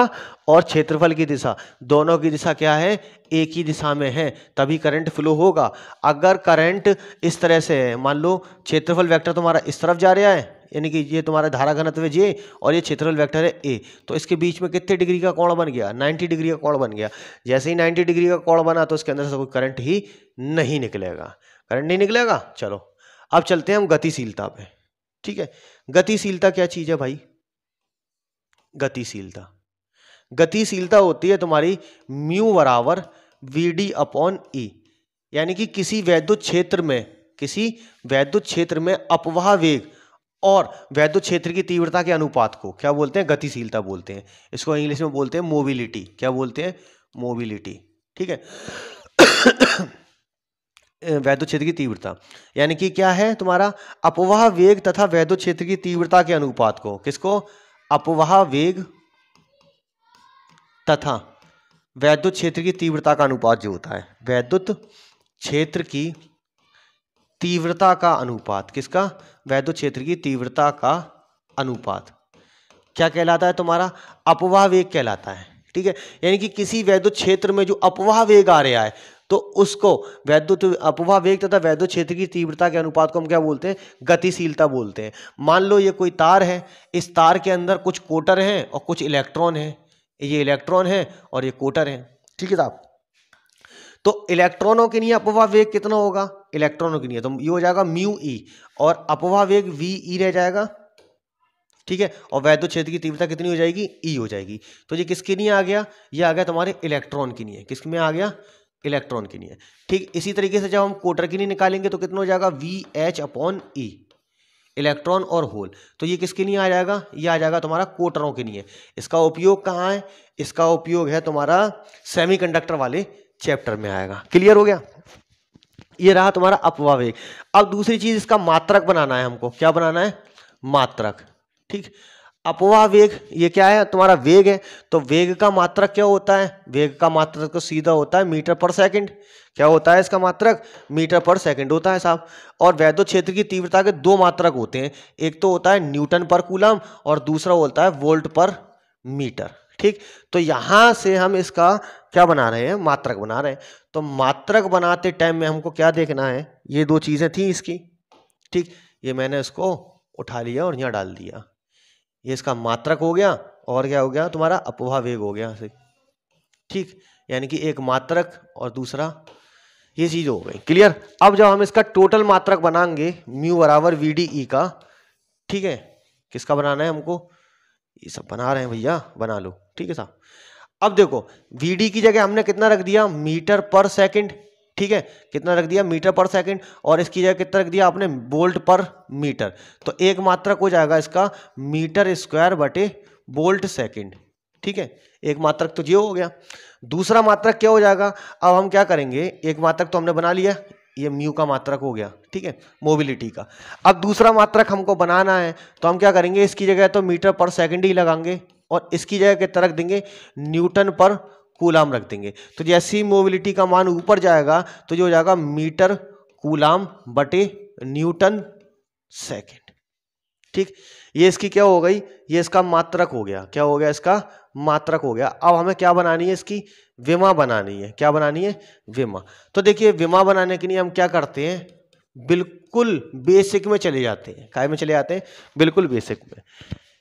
और क्षेत्रफल की दिशा, दोनों की दिशा क्या है, एक ही दिशा में है, तभी करंट फ्लो होगा। अगर करंट इस तरह से है, मान लो क्षेत्रफल वेक्टर तुम्हारा इस तरफ जा रहा है, यानी कि ये तुम्हारा धारा घनत्व है जे और ये क्षेत्रफल वेक्टर है ए, तो इसके बीच में कितने डिग्री का कोण बन गया, 90 डिग्री का कोण बन गया। जैसे ही 90 डिग्री का कोण बना तो उसके अंदर से कोई करंट ही नहीं निकलेगा, करंट नहीं निकलेगा। चलो अब चलते हैं हम गतिशीलता पे, ठीक है। गतिशीलता क्या चीज है भाई, गतिशीलता, गतिशीलता होती है तुम्हारी म्यू बराबर वी अपॉन ई, यानी कि किसी वैद्युत क्षेत्र में, किसी वैद्युत क्षेत्र में अपवाह वेग और वैद्युत क्षेत्र की तीव्रता के अनुपात को क्या बोलते हैं, गतिशीलता बोलते हैं। इसको इंग्लिश में बोलते हैं मोबिलिटी, क्या बोलते हैं, मोबिलिटी, ठीक है। वैद्युत क्षेत्र की तीव्रता यानी कि क्या है तुम्हारा, अपवाह वेग तथा वैद्युत क्षेत्र की तीव्रता के अनुपात को, किसको, अपवाह वेग तथा वैद्युत क्षेत्र की तीव्रता का अनुपात जो होता है, वैद्युत क्षेत्र की तीव्रता का अनुपात, किसका, वैद्युत क्षेत्र की तीव्रता का अनुपात क्या कहलाता है तुम्हारा, अपवाह वेग कहलाता है, ठीक है। यानी कि किसी वैद्युत क्षेत्र में जो अपवाह वेग आ रहा है तो उसको वैद्युत अपवाह वेग तथा वैद्युत क्षेत्र की तीव्रता के अनुपात को हम क्या बोलते हैं, गतिशीलता बोलते हैं। मान लो ये कोई तार है, इस तार के अंदर कुछ कोटर हैं और कुछ इलेक्ट्रॉन हैं, ये इलेक्ट्रॉन है और ये कोटर है, ठीक है साहब। तो इलेक्ट्रॉनों के लिए अपवाह वेग कितना होगा, इलेक्ट्रॉनों के लिए तो ये हो जाएगा म्यू ई, और अपवाह वेग वी ई रह जाएगा, ठीक है। और वैद्युत क्षेत्र की तीव्रता कितनी हो जाएगी, ई हो जाएगी। तो ये किसके लिए आ गया, ये आ गया तुम्हारे इलेक्ट्रॉन के लिए, किस में आ गया, इलेक्ट्रॉन के लिए। ठीक, इसी तरीके से जब हम कोटर के लिए निकालेंगे तो कितना हो जाएगा, वी एच अपॉन ई, इलेक्ट्रॉन और होल। तो ये किसके लिए आ जाएगा, ये आ जाएगा तुम्हारा कोटरों के लिए। इसका उपयोग कहाँ है, इसका उपयोग है तुम्हारा सेमीकंडक्टर वाले चैप्टर में आएगा। क्लियर हो गया, ये रहा तुम्हारा अपवाह वेग। अब दूसरी चीज इसका मात्रक बनाना है हमको, क्या बनाना है, मात्रक। ठीक, अपवाह वेग ये क्या है, तुम्हारा वेग है, तो वेग का मात्रक क्या होता है, वेग का मात्रक तो सीधा होता है मीटर पर सेकंड। क्या होता है इसका मात्रक, मीटर पर सेकंड होता है साहब। और वैद्युत क्षेत्र की तीव्रता के दो मात्रक होते हैं, एक तो होता है न्यूटन पर कूलम और दूसरा होता है वोल्ट पर मीटर। ठीक, तो यहां से हम इसका क्या बना रहे हैं, मात्रक बना रहे हैं। तो मात्रक बनाते टाइम में हमको क्या देखना है, ये दो चीजें थी इसकी। ठीक, ये मैंने इसको उठा लिया और यहाँ डाल दिया, ये इसका मात्रक हो गया, और क्या हो गया तुम्हारा अपवाह वेग हो गया से। ठीक, यानी कि एक मात्रक और दूसरा ये चीज हो गई। क्लियर। अब जब हम इसका टोटल मात्रक बनाएंगे म्यू बराबर वी डी ई का, ठीक है, किसका बनाना है हमको, ये सब बना रहे हैं भैया, बना लो। ठीक है साहब। अब देखो वी डी की जगह हमने कितना रख दिया, मीटर पर सेकंड। ठीक है, कितना रख दिया, मीटर पर सेकंड, और इसकी जगह कितना रख दिया आपने, वोल्ट पर मीटर। तो एक मात्रक हो जाएगा इसका मीटर स्क्वायर बटे वोल्ट सेकंड। ठीक है, एक मात्रक तो ये हो गया। दूसरा मात्रक क्या हो जाएगा, अब हम क्या करेंगे, एक मात्रक तो हमने बना लिया, ये म्यू का मात्रक हो गया, ठीक है, मोबिलिटी का। अब दूसरा मात्रक हमको बनाना है, तो हम क्या करेंगे, इसकी जगह तो मीटर पर सेकंड ही लगाएंगे और इसकी जगह कितना रख देंगे, न्यूटन पर कूलाम रख देंगे। तो जैसे ही मोबिलिटी का मान ऊपर जाएगा तो जो हो जाएगा मीटर कूलाम बटे न्यूटन सेकंड। ठीक, ये इसकी क्या हो गई, ये इसका मात्रक हो गया, क्या हो गया, इसका मात्रक हो गया। अब हमें क्या बनानी है, इसकी विमा बनानी है। क्या बनानी है, विमा। तो देखिए विमा बनाने के लिए हम क्या करते हैं, बिल्कुल बेसिक में चले जाते हैं। काय में चले जाते हैं, बिल्कुल बेसिक में।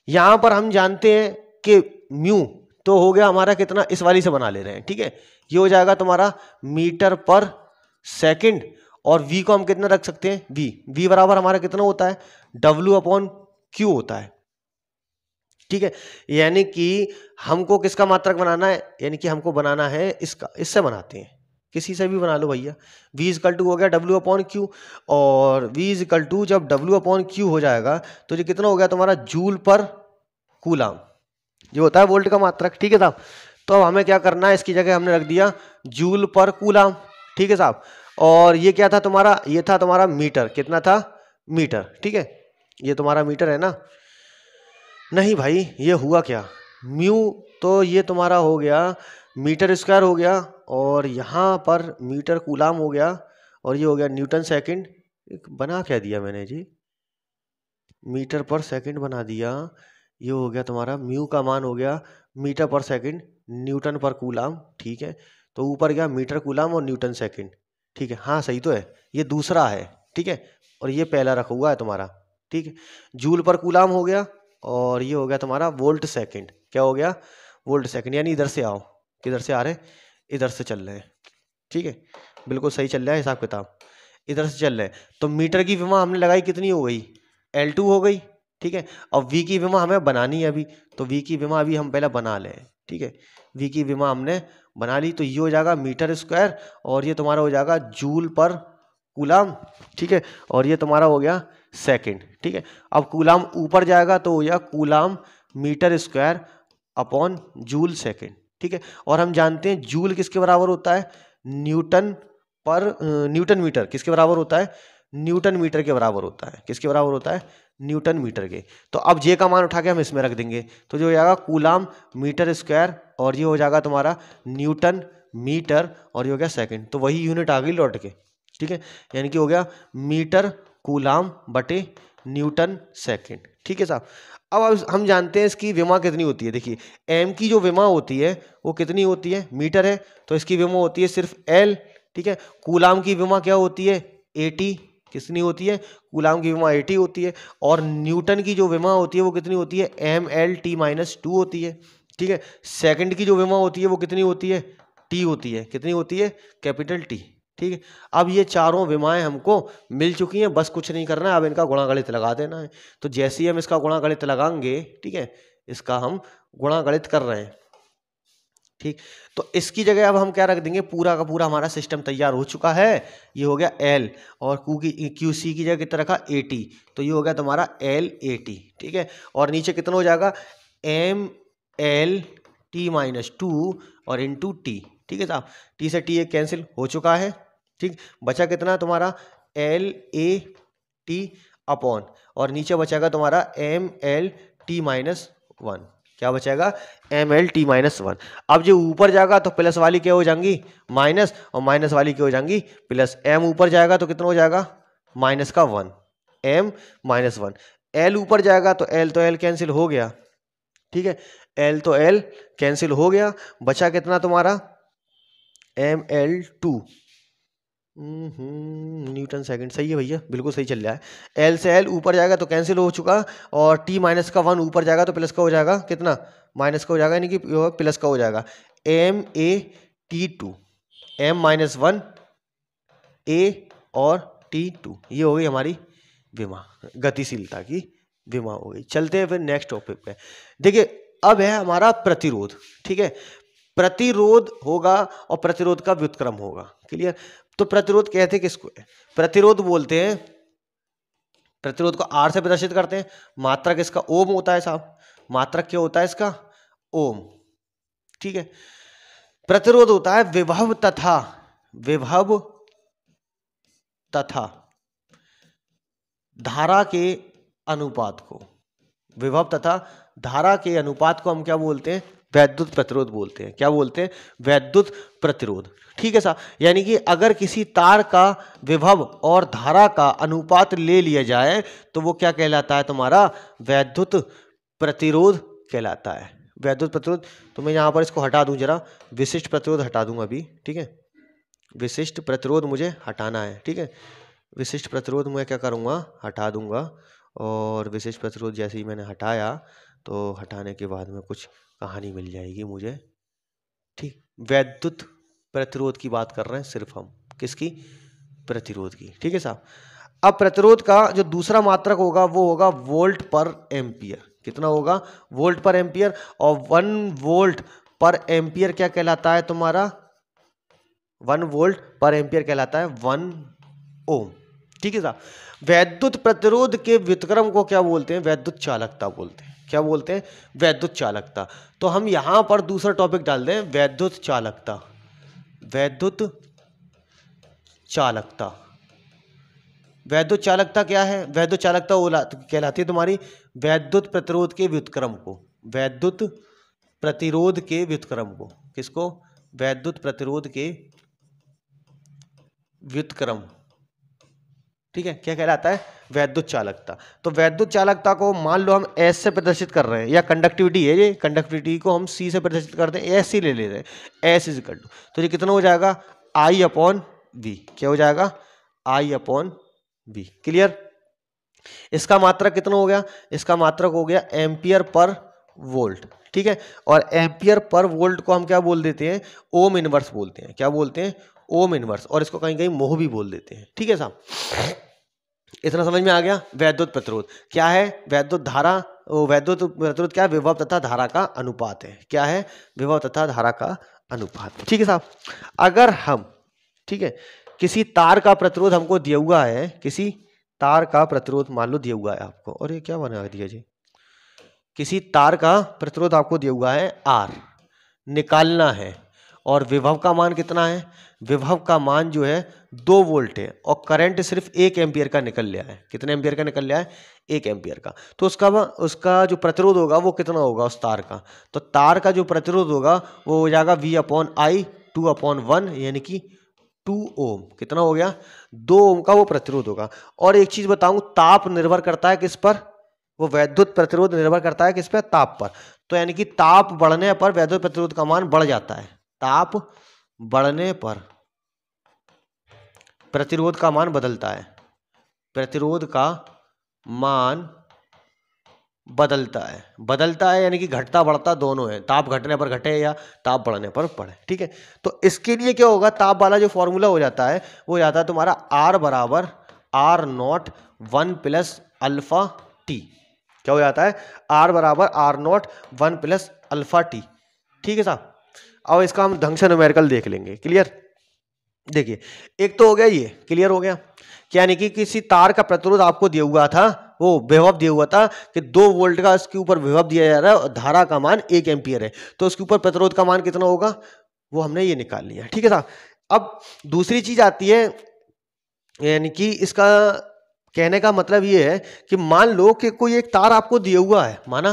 यहां पर हम जानते हैं कि म्यू तो हो गया हमारा कितना, इस वाली से बना ले रहे हैं। ठीक है, ये हो जाएगा तुम्हारा मीटर पर सेकंड, और v को हम कितना रख सकते हैं, v बराबर हमारा कितना होता है, w अपॉन q होता है। ठीक है, यानी कि हमको किसका मात्रक बनाना है, यानी कि हमको बनाना है इसका, इससे बनाते हैं, किसी से भी बना लो भैया। v इजकल टू हो गया w अपॉन क्यू, और v इजकल टू जब w अपॉन क्यू हो जाएगा तो ये कितना हो गया तुम्हारा, जूल पर कूलाम, जो होता है वोल्ट का मात्रक। ठीक है साहब। तो अब हमें क्या करना है, इसकी जगह हमने रख दिया जूल पर कूलाम। ठीक है साहब। और ये क्या था तुम्हारा, ये था तुम्हारा मीटर, कितना था, मीटर। ठीक है, ये तुम्हारा मीटर है ना, नहीं भाई ये हुआ क्या, म्यू तो ये तुम्हारा हो गया मीटर स्क्वायर हो गया, और यहाँ पर मीटर कूलाम हो गया, और ये हो गया न्यूटन सेकंड। बना क्या दिया मैंने जी, मीटर पर सेकंड बना दिया। ये हो गया तुम्हारा म्यू का मान हो गया मीटर पर सेकंड न्यूटन पर कूलाम। ठीक है, तो ऊपर गया मीटर कूलाम और न्यूटन सेकंड। ठीक है, हाँ सही तो है, ये दूसरा है। ठीक है, और ये पहला रखा हुआ है तुम्हारा। ठीक है, जूल पर कूलाम हो गया, और ये हो गया तुम्हारा वोल्ट सेकंड। क्या हो गया, वोल्ट सेकंड। यानी इधर से आओ, किधर से आ रहे, इधर से चल रहे हैं। ठीक है, बिल्कुल सही चल रहा है हिसाब किताब, इधर से चल रहे हैं। तो मीटर की विमा हमने लगाई, कितनी हो गई, L2 हो गई। ठीक है, अब v की विमा हमें बनानी है अभी, तो v की विमा अभी हम पहले बना लें। ठीक है, v की विमा हमने बना ली, तो ये हो जाएगा मीटर स्क्वायर, और ये तुम्हारा हो जाएगा जूल पर कूलाम। ठीक है, और ये तुम्हारा हो गया सेकंड। ठीक है, अब कूलाम ऊपर जाएगा तो हो गया coulomb meter square upon joule second. ठीक है, और हम जानते हैं जूल किसके बराबर होता है, न्यूटन पर न्यूटन मीटर किसके बराबर होता है, न्यूटन मीटर के बराबर होता है। किसके बराबर होता है, न्यूटन मीटर के। तो अब जे का मान उठा के हम इसमें रख देंगे, तो जो हो जाएगा कूलाम मीटर स्क्वायर, और ये हो जाएगा तुम्हारा न्यूटन मीटर, और ये हो गया सेकंड। तो वही यूनिट आ गई लौट के। ठीक है, यानी कि हो गया मीटर कूलाम बटे न्यूटन सेकंड। ठीक है साहब। अब हम जानते हैं इसकी विमा कितनी होती है। देखिए एम की जो विमा होती है वो कितनी होती है, मीटर है, तो इसकी विमा होती है सिर्फ एल। ठीक है, कूलाम की विमा क्या होती है, 80। कितनी होती है, कूलाम की विमा 80 होती है, और न्यूटन की जो विमा होती है वो कितनी होती है, mL t-2 होती है। ठीक है, सेकंड की जो विमा होती है वो कितनी होती है, टी होती है, कितनी होती है, कैपिटल टी। ठीक है, अब ये चारों विमाएं हमको मिल चुकी हैं, बस कुछ नहीं करना है, अब इनका गुणागणित लगा देना है। तो जैसे ही हम इसका गुणागणित लगाएंगे, ठीक है, इसका हम गुणागणित कर रहे हैं, ठीक, तो इसकी जगह अब हम क्या रख देंगे, पूरा का पूरा हमारा सिस्टम तैयार हो चुका है। ये हो गया एल, और क्यू सी की जगह कितना रखा, ए टी, तो ये हो गया तुम्हारा एल ए टी। ठीक है, और नीचे कितना हो जाएगा, M L T minus two और इंटू टी। ठीक है साहब, टी से टी कैंसिल हो चुका है। ठीक, बचा कितना तुम्हारा, एल ए टी अपॉन, और नीचे बचेगा तुम्हारा M L T minus one. क्या बचेगा, M L T minus one. अब जो ऊपर जाएगा तो प्लस वाली क्या हो जाएंगी, माइनस, और माइनस वाली क्या हो जाएंगी, प्लस। एम ऊपर जाएगा तो कितना हो जाएगा, माइनस का one, M minus one. L ऊपर जाएगा तो एल कैंसिल हो गया। ठीक है, एल तो एल कैंसिल हो गया, बचा कितना तुम्हारा, M L two newton second. सही है भैया, बिल्कुल सही चल रहा है। एल से एल ऊपर जाएगा तो कैंसिल हो चुका, और टी माइनस का वन ऊपर जाएगा तो प्लस का हो जाएगा, कितना, माइनस का हो जाएगा, यानी कि प्लस का हो जाएगा, M A T two, M minus one A और टी टू। ये हो गई हमारी विमा, गतिशीलता की विमा हो गई। चलते हैं फिर नेक्स्ट टॉपिक पे। देखिए अब है हमारा प्रतिरोध। ठीक है, प्रतिरोध होगा और प्रतिरोध का व्युत्क्रम होगा। क्लियर, तो प्रतिरोध कहते किसको है, प्रतिरोध बोलते हैं, प्रतिरोध को आर से प्रदर्शित करते हैं। मात्रक इसका ओम होता है साहब, मात्रक क्या होता है इसका, ओम। ठीक है, प्रतिरोध होता है विभव तथा धारा के अनुपात को, विभव तथा धारा के अनुपात को हम क्या बोलते हैं, वैद्युत प्रतिरोध बोलते हैं। क्या बोलते हैं, वैद्युत प्रतिरोध। ठीक है साहब, यानी कि अगर किसी तार का विभव और धारा का अनुपात ले लिया जाए तो वो क्या कहलाता है, तुम्हारा वैद्युत प्रतिरोध कहलाता है। वैद्युत प्रतिरोध, तो मैं यहाँ पर इसको हटा दूं जरा, विशिष्ट प्रतिरोध हटा दूंगा अभी। ठीक है, विशिष्ट प्रतिरोध मुझे हटाना है। ठीक है, विशिष्ट प्रतिरोध मैं क्या करूँगा, हटा दूंगा, और विशिष्ट प्रतिरोध जैसे ही मैंने हटाया तो हटाने के बाद में कुछ कहानी मिल जाएगी मुझे। ठीक, वैद्युत प्रतिरोध की बात कर रहे हैं सिर्फ हम, किसकी, प्रतिरोध की। ठीक है साहब, अब प्रतिरोध का जो दूसरा मात्रक होगा वो होगा वोल्ट पर एम्पियर। कितना होगा, वोल्ट पर एम्पियर, और 1 वोल्ट पर एम्पियर क्या कहलाता है तुम्हारा, 1 वोल्ट पर एम्पियर कहलाता है 1 ओम। ठीक है साहब, वैद्युत प्रतिरोध के व्युत्क्रम को क्या बोलते हैं, वैद्युत चालकता बोलते हैं। क्या बोलते हैं, वैद्युत चालकता। तो हम यहां पर दूसरा टॉपिक डाल दें, वैद्युत चालकता। वैद्युत चालकता, वैद्युत चालकता क्या है, वैद्युत चालकता कहलाती है तुम्हारी वैद्युत प्रतिरोध के व्युत्क्रम को, वैद्युत प्रतिरोध के व्युत्क्रम को, किसको, वैद्युत प्रतिरोध के व्युत्क्रम। ठीक है, क्या कहलाता है, वैद्युत चालकता। तो वैद्युत चालकता को मान लो हम एस से प्रदर्शित कर रहे हैं, या कंडक्टिविटी है ये, कंडक्टिविटी को हम सी से प्रदर्शित करते हैं, एस ही ले ले रहे हैं, एस इज इक्वल टू, तो ये कितना हो जाएगा, आई अपॉन वी। क्या हो जाएगा, आई अपॉन वी। क्लियर, इसका मात्रक कितना हो गया, इसका मात्रक हो गया एम्पियर पर वोल्ट। ठीक है, और एम्पियर पर वोल्ट को हम क्या बोल देते हैं, ओम इनवर्स बोलते हैं। क्या बोलते हैं, ओम इनवर्स, और इसको कहीं कहीं मोह भी बोल देते हैं। ठीक है साहब, इतना समझ में आ गया। वैद्युत प्रतिरोध क्या है, वैद्युत धारा, वैद्युत प्रतिरोध क्या है, विभव तथा धारा का अनुपात है। क्या है, विभव तथा धारा का अनुपात। ठीक है साहब, अगर हम, ठीक है, किसी तार का प्रतिरोध हमको दिया हुआ है, किसी तार का प्रतिरोध मान लो दिया हुआ है आपको, और ये क्या बना दिया जी, किसी तार का प्रतिरोध आपको दिया हुआ है आर, निकालना है, और विभव का मान कितना है, विभव का मान जो है 2 वोल्ट है, और करंट सिर्फ 1 एम्पियर का निकल लिया है। कितने एम्पियर का निकल लिया है, 1 एम्पियर का। तो उसका जो प्रतिरोध होगा वो कितना होगा उस तार का, तो तार का जो प्रतिरोध होगा वो हो जाएगा V अपॉन आई 2/1, यानी कि 2 ओम। कितना हो गया, 2 ओम का वो प्रतिरोध होगा। और एक चीज बताऊं, ताप निर्भर करता है किस पर, वो वैद्युत प्रतिरोध निर्भर करता है किस पर, ताप पर। तो यानी कि ताप बढ़ने पर वैद्युत प्रतिरोध का मान बढ़ जाता है, ताप बढ़ने पर प्रतिरोध का मान बदलता है, प्रतिरोध का मान बदलता है यानी कि घटता बढ़ता दोनों है, ताप घटने पर घटे या ताप बढ़ने पर बढ़े। ठीक है, तो इसके लिए क्या होगा, ताप वाला जो फॉर्मूला हो जाता है वो जाता है तुम्हारा R बराबर R not 1 plus alpha T. क्या हो जाता है, R बराबर R not 1 plus alpha T. ठीक है साहब, अब इसका हम ढंग से न्यूमेरिकल देख लेंगे। क्लियर, देखिए एक तो हो गया, ये क्लियर हो गया, यानी कि किसी तार का प्रतिरोध आपको दिया हुआ था, वो विभव दिया हुआ था कि 2 वोल्ट का इसके ऊपर विभव दिया जा रहा है और धारा का मान 1 एम्पियर है, तो उसके ऊपर प्रतिरोध का मान कितना होगा वो हमने ये निकाल लिया। ठीक है साहब, अब दूसरी चीज आती है, यानी कि इसका कहने का मतलब ये है कि मान लो कि कोई एक तार आपको दिया हुआ है, माना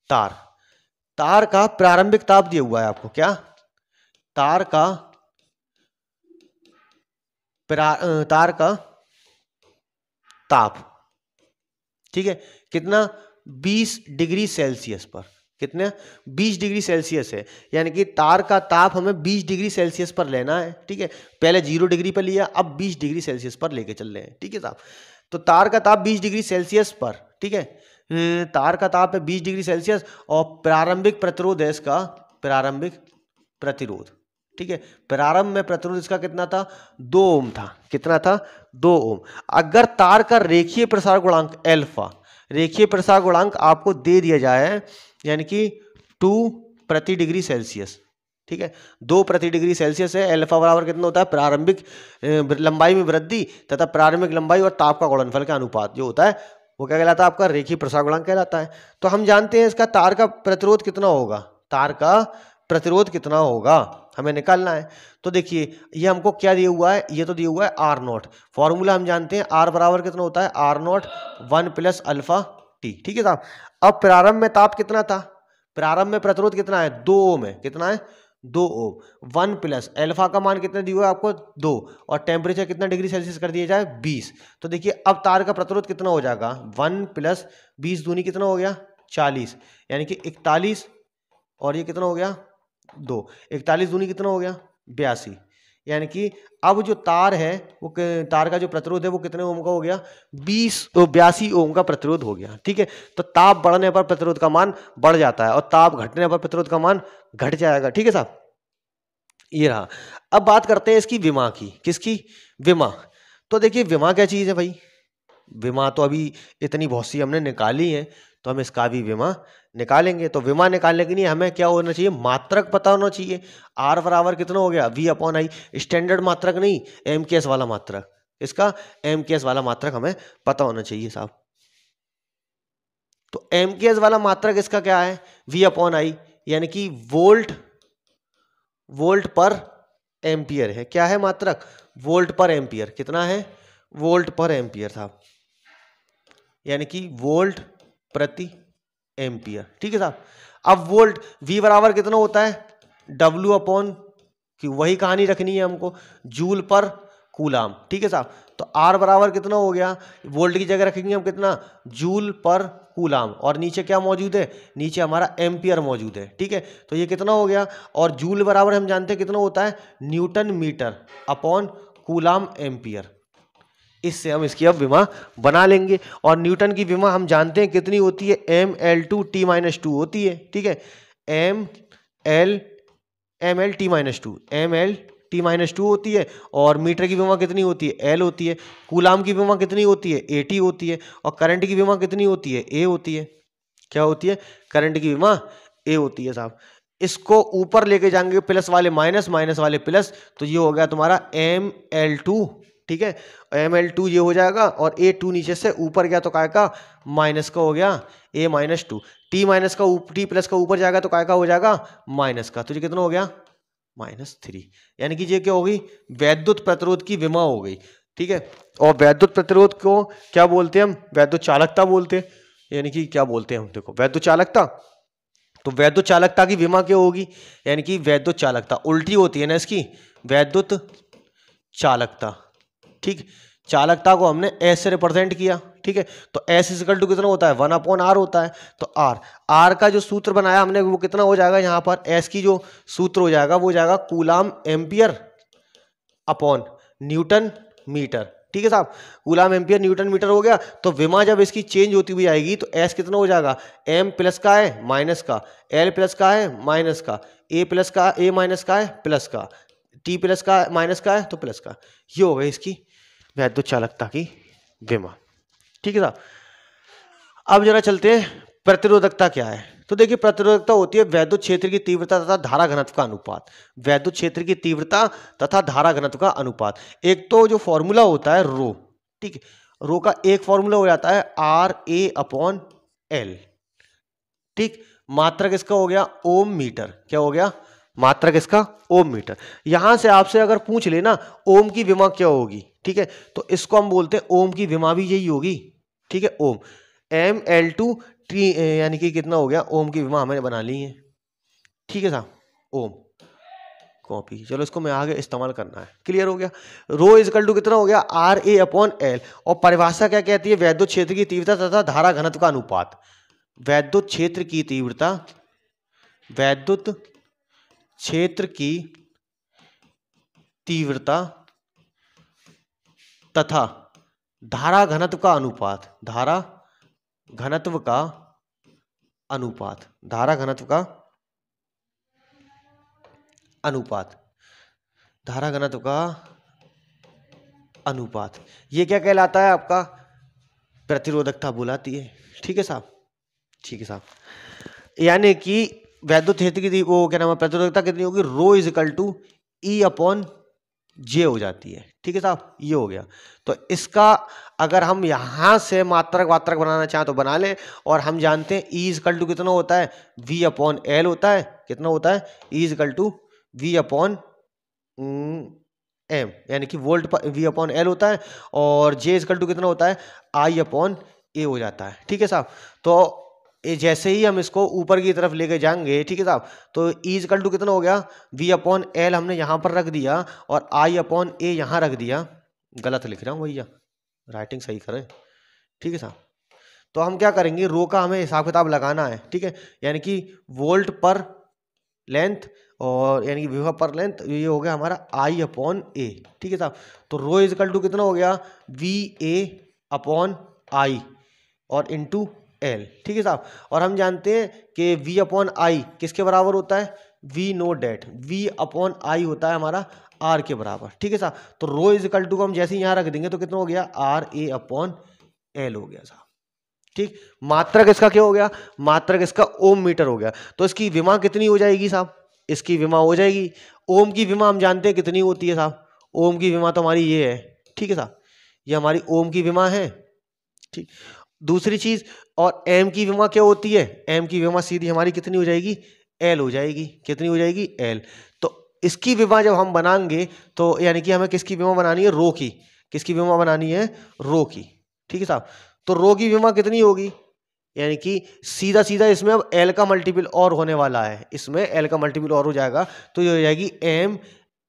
तार का प्रारंभिक ताप दिया हुआ है आपको, क्या, तार का ताप, ठीक है, कितना, 20 डिग्री सेल्सियस पर, कितने, 20 डिग्री सेल्सियस है, यानी कि तार का ताप हमें 20 डिग्री सेल्सियस पर लेना है। ठीक है, पहले 0 डिग्री पर लिया, अब 20 डिग्री सेल्सियस पर लेके चल रहे हैं। ठीक है साहब, तो तार का ताप 20 डिग्री सेल्सियस पर, ठीक है, तार का ताप है 20 डिग्री सेल्सियस और प्रारंभिक प्रतिरोध है इसका, प्रारंभिक प्रतिरोध, ठीक है, प्रारंभ में प्रतिरोध इसका कितना था, 2 ओम था, कितना था, 2 ओम। अगर तार का रेखीय प्रसार गुणांक अल्फा, रेखीय प्रसार गुणांक आपको दे दिया जाए यानी कि 2 प्रति डिग्री सेल्सियस, ठीक है, 2 प्रति डिग्री सेल्सियस है, अल्फा बराबर कितना होता है, प्रारंभिक लंबाई में वृद्धि तथा प्रारंभिक लंबाई और ताप का गुणनफल का अनुपात जो होता है वो क्या कहलाता है, आपका रेखीय प्रसार गुणांक कहलाता है। तो हम जानते हैं इसका तार का प्रतिरोध कितना होगा, तार का प्रतिरोध कितना होगा हमें निकालना है। तो देखिए ये हमको क्या दिया हुआ है, ये तो दिया हुआ है R नॉट, फॉर्मूला हम जानते हैं R बराबर कितना होता है, R not 1 plus alpha T. ठीक है साहब, अब प्रारंभ में ताप कितना था, प्रारंभ में प्रतिरोध कितना है, 2 ओम है, कितना है, 2 ओम, 1 प्लस अल्फा का मान कितना दिया हुआ है आपको 2 और टेम्परेचर कितना डिग्री सेल्सियस कर दिया जाए 20। तो देखिए अब तार का प्रतिरोध कितना हो जाएगा, 1 प्लस 20 दूनी कितना हो गया 40, यानी कि 41 और ये कितना हो गया 2, 41 दूनी कितना हो गया 82, यानी कि अब जो तार है वो तार का जो प्रतिरोध है वो कितने ओम का हो गया 82 ओम का प्रतिरोध हो गया। ठीक है, तो ताप बढ़ने पर प्रतिरोध का मान बढ़ जाता है और ताप घटने पर प्रतिरोध का मान घट जाएगा। ठीक है साहब, ये रहा। अब बात करते हैं इसकी विमा की, किसकी, विमा। तो देखिए विमा क्या चीज है भाई, विमा तो अभी इतनी बहुत सी हमने निकाली है तो हम इसका भी विमा निकालेंगे। तो विमा निकालने के लिए हमें क्या होना चाहिए, मात्रक पता होना चाहिए। आर बराबर कितना हो गया V अपॉन आई, स्टैंडर्ड मात्रक नहीं MKS वाला मात्रक, इसका MKS वाला मात्रक हमें पता होना चाहिए साहब। तो MKS वाला मात्रक इसका क्या है V अपॉन आई, यानी कि वोल्ट पर एम्पियर है। क्या है मात्रक, वोल्ट पर एम्पियर, कितना है वोल्ट पर एम्पियर साहब, यानी कि वोल्ट प्रति एम्पियर। ठीक है साहब, अब वोल्ट V बराबर कितना होता है W अपॉन Q, वही कहानी रखनी है हमको, जूल पर कूलाम। ठीक है साहब, तो R बराबर कितना हो गया, वोल्ट की जगह रखेंगे हम कितना, जूल पर कूलाम, और नीचे क्या मौजूद है, नीचे हमारा एम्पियर मौजूद है। ठीक है, तो ये कितना हो गया, और जूल बराबर हम जानते हैं कितना होता है newton meter upon coulomb ampere. इससे हम इसकी अब विमा बना लेंगे, और न्यूटन की विमा हम जानते हैं कितनी होती है, mL2T-2 होती है। ठीक है, mL होती है, और मीटर की विमा कितनी होती है, L होती है। कूलाम की विमा कितनी होती है, AT होती है, और करंट की विमा कितनी होती है, A होती है। क्या होती है, करंट की विमा A होती है साहब। इसको ऊपर लेके जाएंगे प्लस वाले माइनस, माइनस वाले प्लस, तो ये हो गया तुम्हारा mL2। ठीक है, mL2 ये हो जाएगा, और A2 नीचे से ऊपर गया तो काय का माइनस का हो गया A-2, T माइनस का T प्लस का ऊपर जाएगा तो काय का हो जाएगा माइनस का, तो ये कितना हो गया -3, यानी कि ये क्या होगी, वैद्युत प्रतिरोध की विमा हो गई। ठीक है, और वैद्युत प्रतिरोध को क्या बोलते हैं हम, वैद्युत चालकता बोलते हैं, यानी कि क्या बोलते हैं हम, देखो वैद्युत चालकता, तो वैद्युत चालकता की विमा क्या होगी, यानी कि वैद्युत चालकता उल्टी होती है ना इसकी, वैद्युत चालकता। ठीक, चालकता को हमने S से रिप्रेजेंट किया। ठीक है, तो S इक्वल टू कितना होता है 1/R होता है, तो R का जो सूत्र बनाया हमने वो कितना हो जाएगा, यहाँ पर S की जो सूत्र हो जाएगा वो हो जाएगा coulomb ampere upon newton meter. ठीक है साहब, कूलाम एम्पियर न्यूटन मीटर हो गया। तो विमा जब इसकी चेंज होती हुई आएगी तो एस कितना हो जाएगा, एम प्लस का है माइनस का, एल प्लस का है माइनस का, ए प्लस का, ए माइनस का है प्लस का, टी प्लस का माइनस का है तो प्लस का। ये हो गई इसकी वैद्युत चालकता की विमा। ठीक है साहब, अब जरा चलते हैं प्रतिरोधकता क्या है। तो देखिए प्रतिरोधकता होती है वैद्युत क्षेत्र की तीव्रता तथा धारा घनत्व का अनुपात। वैद्युत क्षेत्र की तीव्रता तथा धारा घनत्व का अनुपात। एक तो जो फॉर्मूला होता है रो, ठीक है, रो का एक फॉर्मूला हो जाता है आर ए अपॉन एल। ठीक, मात्रक इसका हो गया ओम मीटर। क्या हो गया, मात्रक इसका ओम मीटर। यहां से आपसे अगर पूछ लेना ओम की विमा क्या होगी, ठीक है, तो इसको हम बोलते हैं ओम की विमा भी यही होगी। ठीक है, ओम एम एल टू टी, यानी कि कितना हो गया, ओम की विमा हमें बना ली है। ठीक है साहब, ओम कॉपी, चलो इसको मैं आगे इस्तेमाल करना है। क्लियर हो गया। रो इज इक्वल टू कितना हो गया, आर ए अपॉन एल। और परिभाषा क्या कहती है, वैद्युत क्षेत्र की तीव्रता तथा धारा घनत्व का अनुपात। वैद्युत क्षेत्र की तीव्रता, वैद्युत क्षेत्र की तीव्रता तथा धारा घनत्व का अनुपात, धारा घनत्व का अनुपात, धारा घनत्व का अनुपात, धारा घनत्व का अनुपात, ये क्या कहलाता है आपका, प्रतिरोधकता बुलाती है। ठीक है साहब, ठीक है साहब, यानी कि वैद्युत क्षेत्र की वो क्या नाम है, प्रतिरोधकता कितनी होगी, rho is equal to E upon J हो जाती है। ठीक है साहब, ये हो गया। तो इसका अगर हम यहां से मात्रक वात्रक बनाना चाहें तो बना लें। और हम जानते हैं ई इज इक्वल टू कितना होता है, वी अपॉन एल होता है। कितना होता है, E is equal to V upon M, यानी कि वोल्ट पर वी अपॉन एल होता है। और जे इज इक्वल टू कितना होता है, आई अपॉन ए हो जाता है। ठीक है साहब, तो जैसे ही हम इसको ऊपर की तरफ लेके जाएंगे, ठीक है साहब, तो ई इज इक्वल टू कितना हो गया, वी अपॉन एल हमने यहां पर रख दिया और आई अपॉन ए यहां रख दिया। गलत लिख रहा हूं भैया, राइटिंग सही करें। ठीक है साहब, तो हम क्या करेंगे, रो का हमें हिसाब किताब लगाना है। ठीक है, यानी कि वोल्ट पर लेंथ और यानी कि विभव पर लेंथ, ये हो गया हमारा आई अपॉन ए। ठीक है साहब, तो रो इज इक्वल टू कितना हो गया, वी ए अपॉन आई और इंटू एल। ठीक है साहब, और हम जानते हैं कि v अपॉन आई किसके बराबर होता है, we know that, v upon I होता है हमारा r के बराबर। ठीक है साहब, तो रो इज इक्वल टू को हम जैसे ही यहां रख देंगे तो कितना हो गया, आर ए अपॉन एल हो गया साहब। ठीक, मात्रक इसका क्या हो गया, मात्रक इसका ओम मीटर हो गया। तो इसकी विमा कितनी हो जाएगी साहब, इसकी विमा हो जाएगी, ओम की विमा हम जानते हैं कितनी होती है साहब, ओम की विमा तो हमारी ये है। ठीक है साहब, ये हमारी ओम की विमा है। ठीक, दूसरी चीज, और एम की विमा क्या होती है, एम की विमा सीधी हमारी कितनी हो जाएगी, एल हो जाएगी। कितनी हो जाएगी, एल। तो इसकी विमा जब हम बनाएंगे तो यानी कि हमें किसकी विमा बनानी है, रो की। किसकी विमा बनानी है, रो की। ठीक है साहब, तो रो की विमा कितनी होगी, यानी कि सीधा सीधा इसमें अब एल का मल्टीपल और होने वाला है, इसमें एल का मल्टीपल और हो जाएगा, तो ये हो जाएगी एम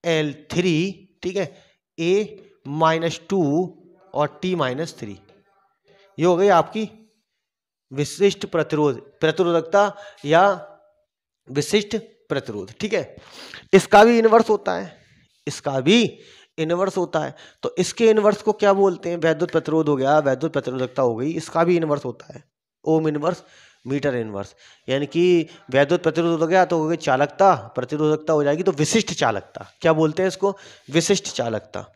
एल थ्री। ठीक है, ए माइनस टू और टी माइनस थ्री। ये हो गई आपकी विशिष्ट प्रतिरोध, प्रतिरोधकता या विशिष्ट प्रतिरोध। ठीक है, इसका भी इनवर्स होता है, इसका भी इनवर्स होता है। तो इसके इनवर्स को क्या बोलते हैं, वैद्युत प्रतिरोध हो गया, वैद्युत प्रतिरोधकता हो गई, इसका भी इनवर्स होता है, ओम इनवर्स मीटर इनवर्स। यानी कि वैद्युत प्रतिरोध हो गया तो हो गई चालकता, प्रतिरोधकता हो जाएगी तो विशिष्ट चालकता। क्या बोलते हैं इसको, विशिष्ट चालकता।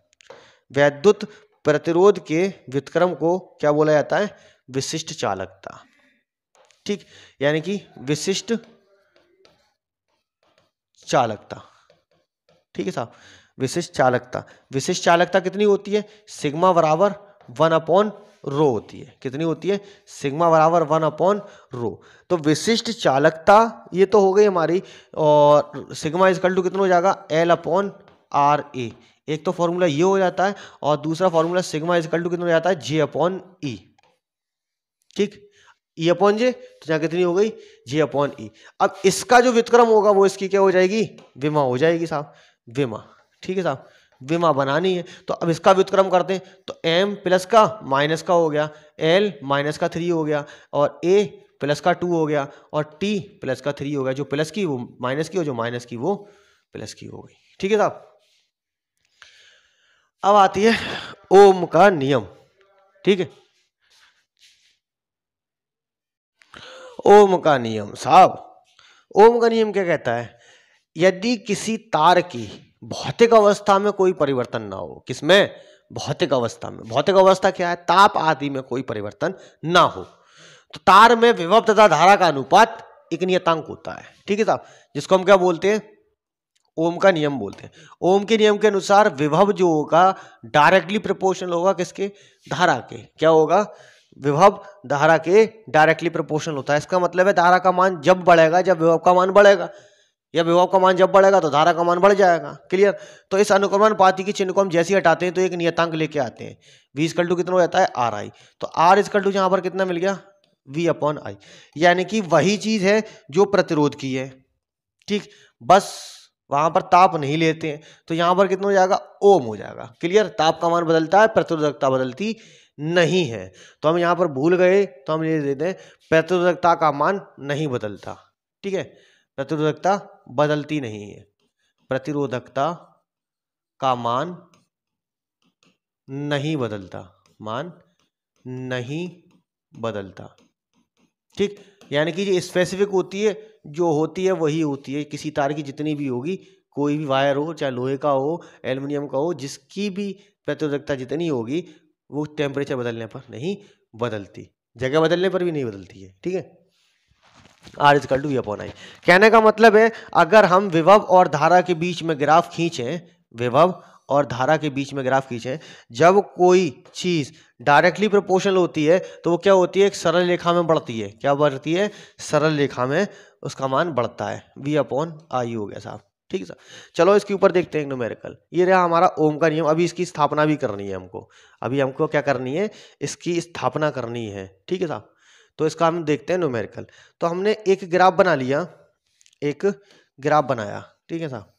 वैद्युत प्रतिरोध के व्युत्क्रम को क्या बोला जाता है, विशिष्ट चालकता। ठीक, यानी कि विशिष्ट चालकता। ठीक है साहब, विशिष्ट चालकता, विशिष्ट चालकता कितनी होती है, सिग्मा बराबर 1 अपॉन रो होती है। कितनी होती है, सिग्मा बराबर 1 अपॉन रो। तो विशिष्ट चालकता ये तो हो गई हमारी, और सिग्मा इज इक्वल टू कितना हो जाएगा, एल अपॉन आर ए। एक तो फॉर्मूला ये हो जाता है और दूसरा formula sigma is equal to कितना हो जाता है, जे अपॉन ई। ठीक, ई अपॉन जे, तो यहाँ कितनी हो गई, जे अपॉन ई। अब इसका जो व्युत्क्रम होगा वो इसकी क्या हो जाएगी, विमा हो जाएगी साहब, विमा। ठीक है साहब, विमा बनानी है तो अब इसका व्युत्क्रम करते हैं। तो m प्लस का माइनस का हो गया, l माइनस का 3 हो गया, और a प्लस का 2 हो गया, और t प्लस का 3 हो गया। जो प्लस की वो माइनस की, और जो माइनस की वो प्लस की हो गई। ठीक है साहब, अब आती है ओम का नियम, ठीक है, ओम का नियम साहब। ओम का नियम क्या कहता है? यदि किसी तार की भौतिक अवस्था में कोई परिवर्तन ना हो, किसमें? भौतिक अवस्था में। भौतिक अवस्था क्या है? ताप आदि में कोई परिवर्तन ना हो, तो तार में विभव तथा धारा का अनुपात एक नियतांक होता है, ठीक है साहब, जिसको हम क्या बोलते हैं? ओम का नियम बोलते हैं। ओम के नियम के अनुसार विभव जो होगा डायरेक्टली प्रोपोर्शनल होगा किसके? धारा के। क्या होगा? विभव धारा के डायरेक्टली प्रोपोर्शनल होता है। इसका मतलब है धारा का मान जब बढ़ेगा जब विभव का मान बढ़ेगा, या विभव का मान जब बढ़ेगा तो धारा का मान बढ़ जाएगा। क्लियर? तो इस अनुक्रमणपाती के चिन्ह को हम जैसे ही हटाते हैं तो एक नियतांक लेके आते हैं। v इक्वल टू कितना हो जाता है? आर आई। तो r इक्वल टू यहाँ पर कितना मिल गया? v अपॉन आई, यानी कि वही चीज है जो प्रतिरोध की है, ठीक, बस वहां पर ताप नहीं लेते हैं, तो यहां पर कितना हो जाएगा? ओम हो जाएगा। क्लियर? ताप का मान बदलता है, प्रतिरोधकता बदलती नहीं है। तो हम यहां पर भूल गए तो हम ये देते हैं प्रतिरोधकता का मान नहीं बदलता, ठीक है, प्रतिरोधकता बदलती नहीं है, प्रतिरोधकता का मान नहीं बदलता, मान नहीं बदलता, ठीक, यानी कि जो स्पेसिफिक होती है, जो होती है वही होती है। किसी तार की जितनी भी होगी, कोई भी वायर हो, चाहे लोहे का हो, एल्युमिनियम का हो, जिसकी भी प्रतिरोधकता जितनी होगी वो टेम्परेचर बदलने पर नहीं बदलती, जगह बदलने पर भी नहीं बदलती है, ठीक है। R equal to V upon I. कहने का मतलब है अगर हम विभव और धारा के बीच में ग्राफ खींचें, विभव और धारा के बीच में ग्राफ खींचें, जब कोई चीज डायरेक्टली प्रोपोर्शनल होती है तो वो क्या होती है? एक सरल रेखा में बढ़ती है। क्या बढ़ती है? सरल रेखा में उसका मान बढ़ता है। v अपॉन आई हो गया साहब, ठीक है सर। चलो इसके ऊपर देखते हैं न्यूमेरिकल। ये रहा हमारा ओम का नियम। अभी इसकी स्थापना भी करनी है हमको, अभी हमको क्या करनी है? इसकी स्थापना करनी है, ठीक है साहब। तो इसका हम देखते हैं न्यूमेरिकल। तो हमने एक ग्राफ बना लिया, एक ग्राफ बनाया, ठीक है साहब।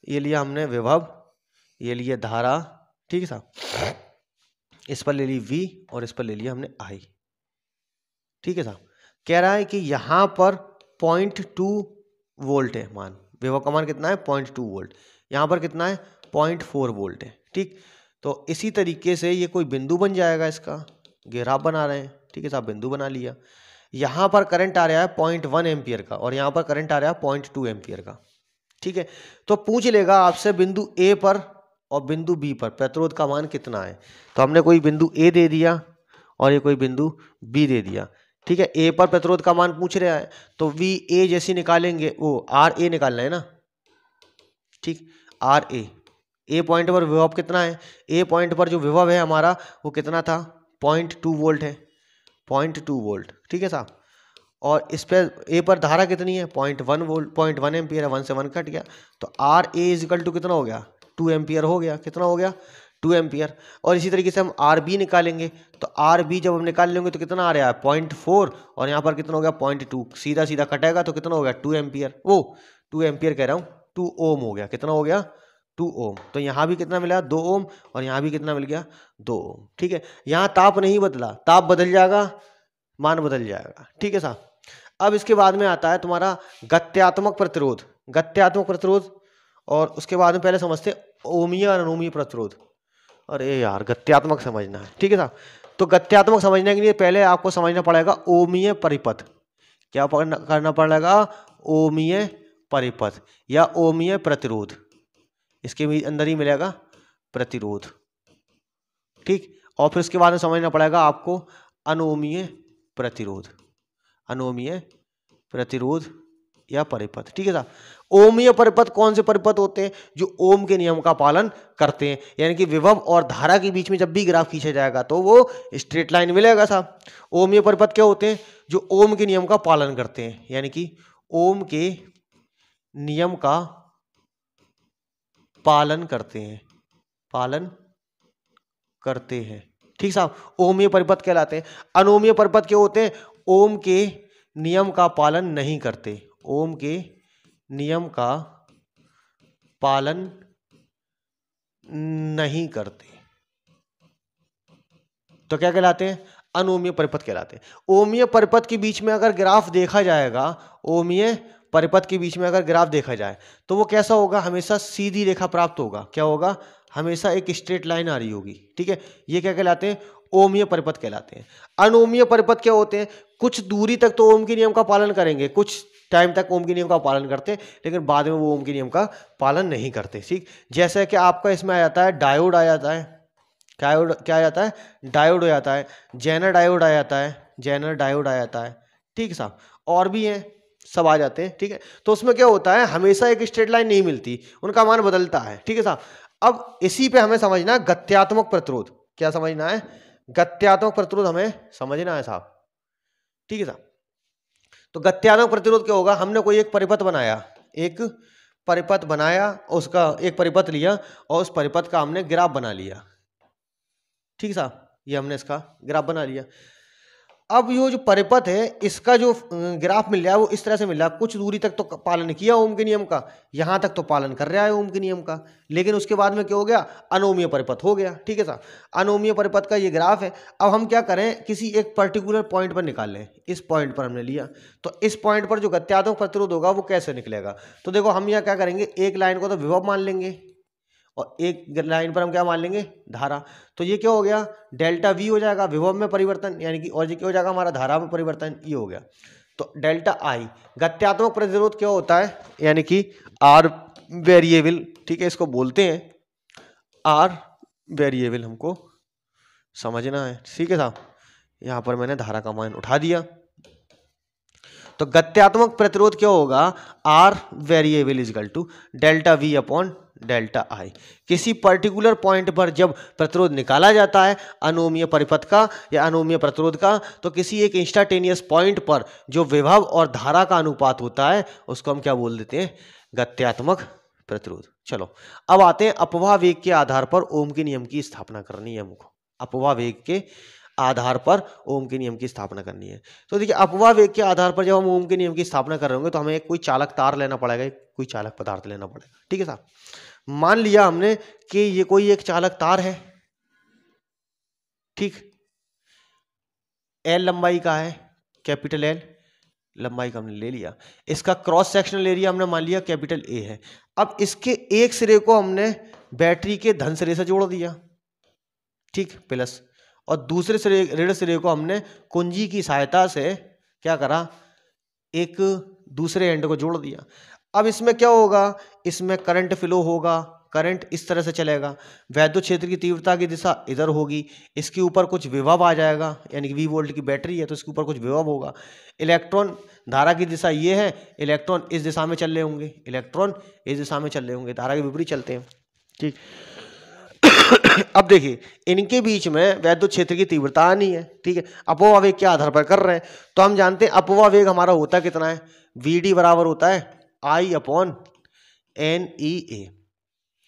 ये लिया हमने विभव, ये लिया धारा, ठीक है साहब, इस पर ले ली v और इस पर ले लिया हमने i, ठीक है साहब। कह रहा है कि यहां पर 0.2 वोल्ट है मान, विभव का मान कितना है? 0.2 वोल्ट। यहां पर कितना है? 0.4 वोल्ट है, ठीक। तो इसी तरीके से ये कोई बिंदु बन जाएगा, इसका ग्राफ बना रहे हैं, ठीक है साहब, बिंदु बना लिया। यहां पर करंट आ रहा है 0.1 एम्पियर का और यहां पर करंट आ रहा है 0.2 एम्पियर का, ठीक है। तो पूछ लेगा आपसे बिंदु ए पर और बिंदु बी पर प्रतिरोध का मान कितना है। तो हमने कोई बिंदु ए दे दिया और ये कोई बिंदु बी दे दिया, ठीक है। ए पर प्रतिरोध का मान पूछ रहा है तो वी ए जैसे निकालेंगे, वो आर ए निकालना है ना, ठीक, आर ए पॉइंट पर विभव कितना है? ए पॉइंट पर जो विभव है हमारा वो कितना था? 0.2 वोल्ट है, 0.2 वोल्ट, ठीक है साहब। और इस पर ए पर धारा कितनी है? 0.1 वोल्ट, 0.1 एम्पियर है, 1 से 1 कट गया, तो आर ए इजिकल टू कितना हो गया? 2 एम्पियर हो गया। कितना हो गया? 2 एम्पियर। और इसी तरीके से हम आर बी निकालेंगे, तो आर बी जब हम निकाल लेंगे तो कितना आ रहा है? 0.4 और यहाँ पर कितना हो गया? 0.2, सीधा सीधा कटेगा तो कितना हो गया? 2 एम्पियर, वो 2 एम्पियर कह रहा हूँ, 2 ओम हो गया। कितना हो गया? 2 ओम। तो यहाँ भी कितना मिला? 2 ओम, और यहाँ भी कितना मिल गया? 2 ओम, ठीक है। यहाँ ताप नहीं बदला, ताप बदल जाएगा, मान बदल जाएगा, ठीक है साहब। अब इसके बाद में आता है तुम्हारा गत्यात्मक प्रतिरोध, गत्यात्मक प्रतिरोध, और उसके बाद में पहले समझते ओमीय और अनोमीय प्रतिरोध। अरे यार गत्यात्मक समझना है, ठीक है साहब। तो गत्यात्मक समझने के लिए पहले आपको समझना पड़ेगा ओमीय परिपथ। क्या करना पड़ेगा? ओमीय परिपथ या ओमीय प्रतिरोध, इसके अंदर ही मिलेगा प्रतिरोध, ठीक। और फिर उसके बाद में समझना पड़ेगा आपको अनोमीय प्रतिरोध, अनोमीय प्रतिरोध या परिपथ, ठीक है साहब। ओमीय परिपथ कौन से परिपथ होते हैं? जो ओम के नियम का पालन करते हैं, यानी कि विभव और धारा के बीच में जब भी ग्राफ खींचा जाएगा तो वो स्ट्रेट लाइन मिलेगा साहब। ओमीय परिपथ क्या होते हैं? जो ओम के नियम का पालन करते हैं, यानी कि ओम के नियम का पालन करते हैं, पालन करते हैं, ठीक साहब, ओमीय परिपथ कहलाते हैं। अनोमीय परिपथ क्या होते हैं? ओम के नियम का पालन नहीं करते, ओम के नियम का पालन नहीं करते, तो क्या कहलाते हैं? अनोमीय परिपथ कहलाते हैं। ओमीय परिपथ के बीच में अगर ग्राफ देखा जाएगा, ओमीय परिपथ के बीच में अगर ग्राफ देखा जाए तो वो कैसा होगा, हमेशा सीधी रेखा प्राप्त होगा। क्या होगा, हमेशा एक स्ट्रेट लाइन आ रही होगी। ठीक है, ये क्या कहलाते हैं, ओमीय परिपथ कहलाते हैं। अनोमीय परिपथ क्या होते हैं, कुछ दूरी तक तो ओम के नियम का पालन करेंगे, कुछ टाइम तक ओम के नियम का पालन करते हैं, लेकिन बाद में वो ओम के नियम का पालन नहीं करते। ठीक, जैसे कि आपका इसमें आ जाता है डायोड आ जाता है, क्या आ जाता है, डायोड हो जाता है, जेनर डायोड आ जाता है, जेनर डायोड आ जाता है। ठीक है साहब, और भी हैं, सब आ जाते हैं। ठीक है, तो उसमें क्या होता है, हमेशा एक स्ट्रेट लाइन नहीं मिलती, उनका मान बदलता है। ठीक है साहब, अब इसी पे हमें समझना है गत्यात्मक प्रतिरोध। क्या समझना है, गत्यात्मक प्रतिरोध हमें समझना है साहब। ठीक है साहब, तो गत्यात्मक प्रतिरोध क्या होगा, हमने कोई एक परिपथ बनाया, एक परिपथ बनाया, उसका एक परिपथ लिया और उस परिपथ का हमने ग्राफ बना लिया। ठीक है साहब, ये हमने इसका ग्राफ बना लिया। अब ये जो परिपथ है इसका जो ग्राफ मिल रहा है वो इस तरह से मिल रहा है, कुछ दूरी तक तो पालन किया ओम के नियम का, यहां तक तो पालन कर रहा है ओम के नियम का, लेकिन उसके बाद में क्या हो गया, अनोमीय परिपथ हो गया। ठीक है साहब, अनोमीय परिपथ का ये ग्राफ है। अब हम क्या करें, किसी एक पर्टिकुलर पॉइंट पर निकाल लें, इस पॉइंट पर हमने लिया, तो इस पॉइंट पर जो गत्यात्मक प्रतिरोध होगा वो कैसे निकलेगा। तो देखो हम यहाँ क्या करेंगे, एक लाइन को तो विभव मान लेंगे और एक लाइन पर हम क्या मान लेंगे, धारा। तो ये क्या हो गया, डेल्टा वी हो जाएगा, विभव में परिवर्तन, यानी कि, और ये क्या हो जाएगा हमारा, धारा में परिवर्तन, ये हो गया। तो डेल्टा आई गत्यात्मक प्रतिरोध क्या होता है, यानी कि आर वेरिएबल। ठीक है, इसको बोलते हैं आर वेरिएबल, हमको समझना है। ठीक है साहब, यहां पर मैंने धारा का मान उठा दिया। तो गत्यात्मक प्रतिरोध क्या होगा, R variable equal to delta V upon delta I. किसी पर्टिकुलर पॉइंट पर जब प्रतिरोध निकाला जाता है अनोमीय परिपथ का या अनोमीय प्रतिरोध का, तो किसी एक इंस्टाटेनियस पॉइंट पर जो विभव और धारा का अनुपात होता है उसको हम क्या बोल देते हैं, गत्यात्मक प्रतिरोध। चलो अब आते हैं अपवाह वेग के आधार पर ओम के नियम की स्थापना करनी है हमको। अपवाह वेग के आधार पर ओम के नियम की स्थापना करनी है। तो देखिए, अपवाह वेग के आधार पर जब हम ओम के नियम की स्थापना कर रहे होंगे तो हमें कोई चालक तार लेना पड़ेगा, कोई चालक पदार्थ लेना पड़ेगा। ठीक है साहब, मान लिया हमने कि ये कोई एक चालक तार है। ठीक, एल लंबाई का है, कैपिटल एल लंबाई का हमने ले लिया, इसका क्रॉस सेक्शनल एरिया हमने मान लिया कैपिटल ए है। अब इसके एक सिरे को हमने बैटरी के धन सिरे से जोड़ दिया, ठीक, प्लस, और दूसरे सिरे ऋण सिरे को हमने कुंजी की सहायता से क्या करा, एक दूसरे एंड को जोड़ दिया। अब इसमें क्या होगा, इसमें करंट फ्लो होगा, करंट इस तरह से चलेगा, वैद्युत क्षेत्र की तीव्रता की दिशा इधर होगी, इसके ऊपर कुछ विभव आ जाएगा, यानी कि 20 वोल्ट की बैटरी है तो इसके ऊपर कुछ विभव होगा। इलेक्ट्रॉन धारा की दिशा ये है, इलेक्ट्रॉन इस दिशा में चल रहे होंगे, इलेक्ट्रॉन इस दिशा में चल रहे होंगे, धारा के विपरीत चलते हैं। ठीक, अब देखिए इनके बीच में वैद्युत क्षेत्र की तीव्रता आनी है। ठीक है, अपवाह वेग के आधार पर कर रहे हैं, तो हम जानते हैं अपवाह वेग हमारा होता कितना है, Vd बराबर होता है I अपॉन NEA।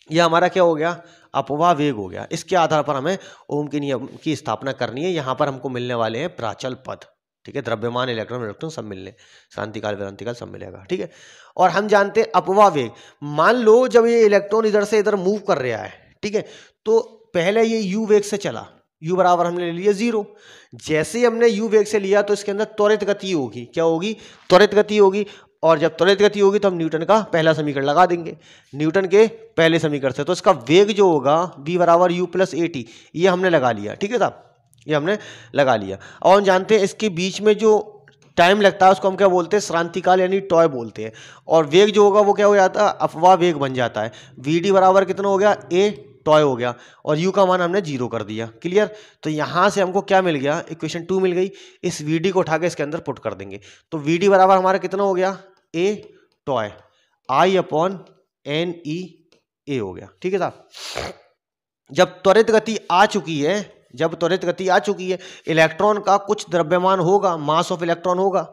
यह हमारा क्या हो गया, अपवाह वेग हो गया। इसके आधार पर हमें ओम के नियम की स्थापना करनी है। यहां पर हमको मिलने वाले हैं प्राचल पद। ठीक है, द्रव्यमान, इलेक्ट्रॉन सब मिलने, क्रांतिकाल विरांतिकाल सब मिलेगा। ठीक है, और हम जानते हैं अपवाह वेग, मान लो जब ये इलेक्ट्रॉन इधर से इधर मूव कर रहा है, ठीक है, तो पहले ये u वेग से चला, u बराबर हमने ले लिया 0। जैसे ही हमने u वेग से लिया तो इसके अंदर त्वरित गति होगी, क्या होगी, त्वरित गति होगी, और जब त्वरित गति होगी तो हम न्यूटन का पहला समीकरण लगा देंगे, न्यूटन के पहले समीकरण से। तो इसका वेग जो होगा v बराबर u प्लस at, ये हमने लगा लिया। ठीक है साहब, ये हमने लगा लिया। और हम जानते हैं इसके बीच में जो टाइम लगता है उसको हम क्या बोलते हैं, श्रांतिकाल यानी टॉय बोलते हैं। और वेग जो होगा वो क्या हो जाता है, अपवाह वेग बन जाता है। Vd बराबर कितना हो गया, a टॉय हो गया, और u का मान हमने 0 कर दिया। क्लियर, तो यहां से हमको क्या मिल गया, इक्वेशन 2 मिल गई। इस Vd को उठा के इसके अंदर पुट कर देंगे, तो Vd बराबर हमारा कितना हो गया, a toy I upon NEA हो गया। ठीक है साहब, जब त्वरित गति आ चुकी है, जब त्वरित गति आ चुकी है, इलेक्ट्रॉन का कुछ द्रव्यमान होगा, मास ऑफ इलेक्ट्रॉन होगा।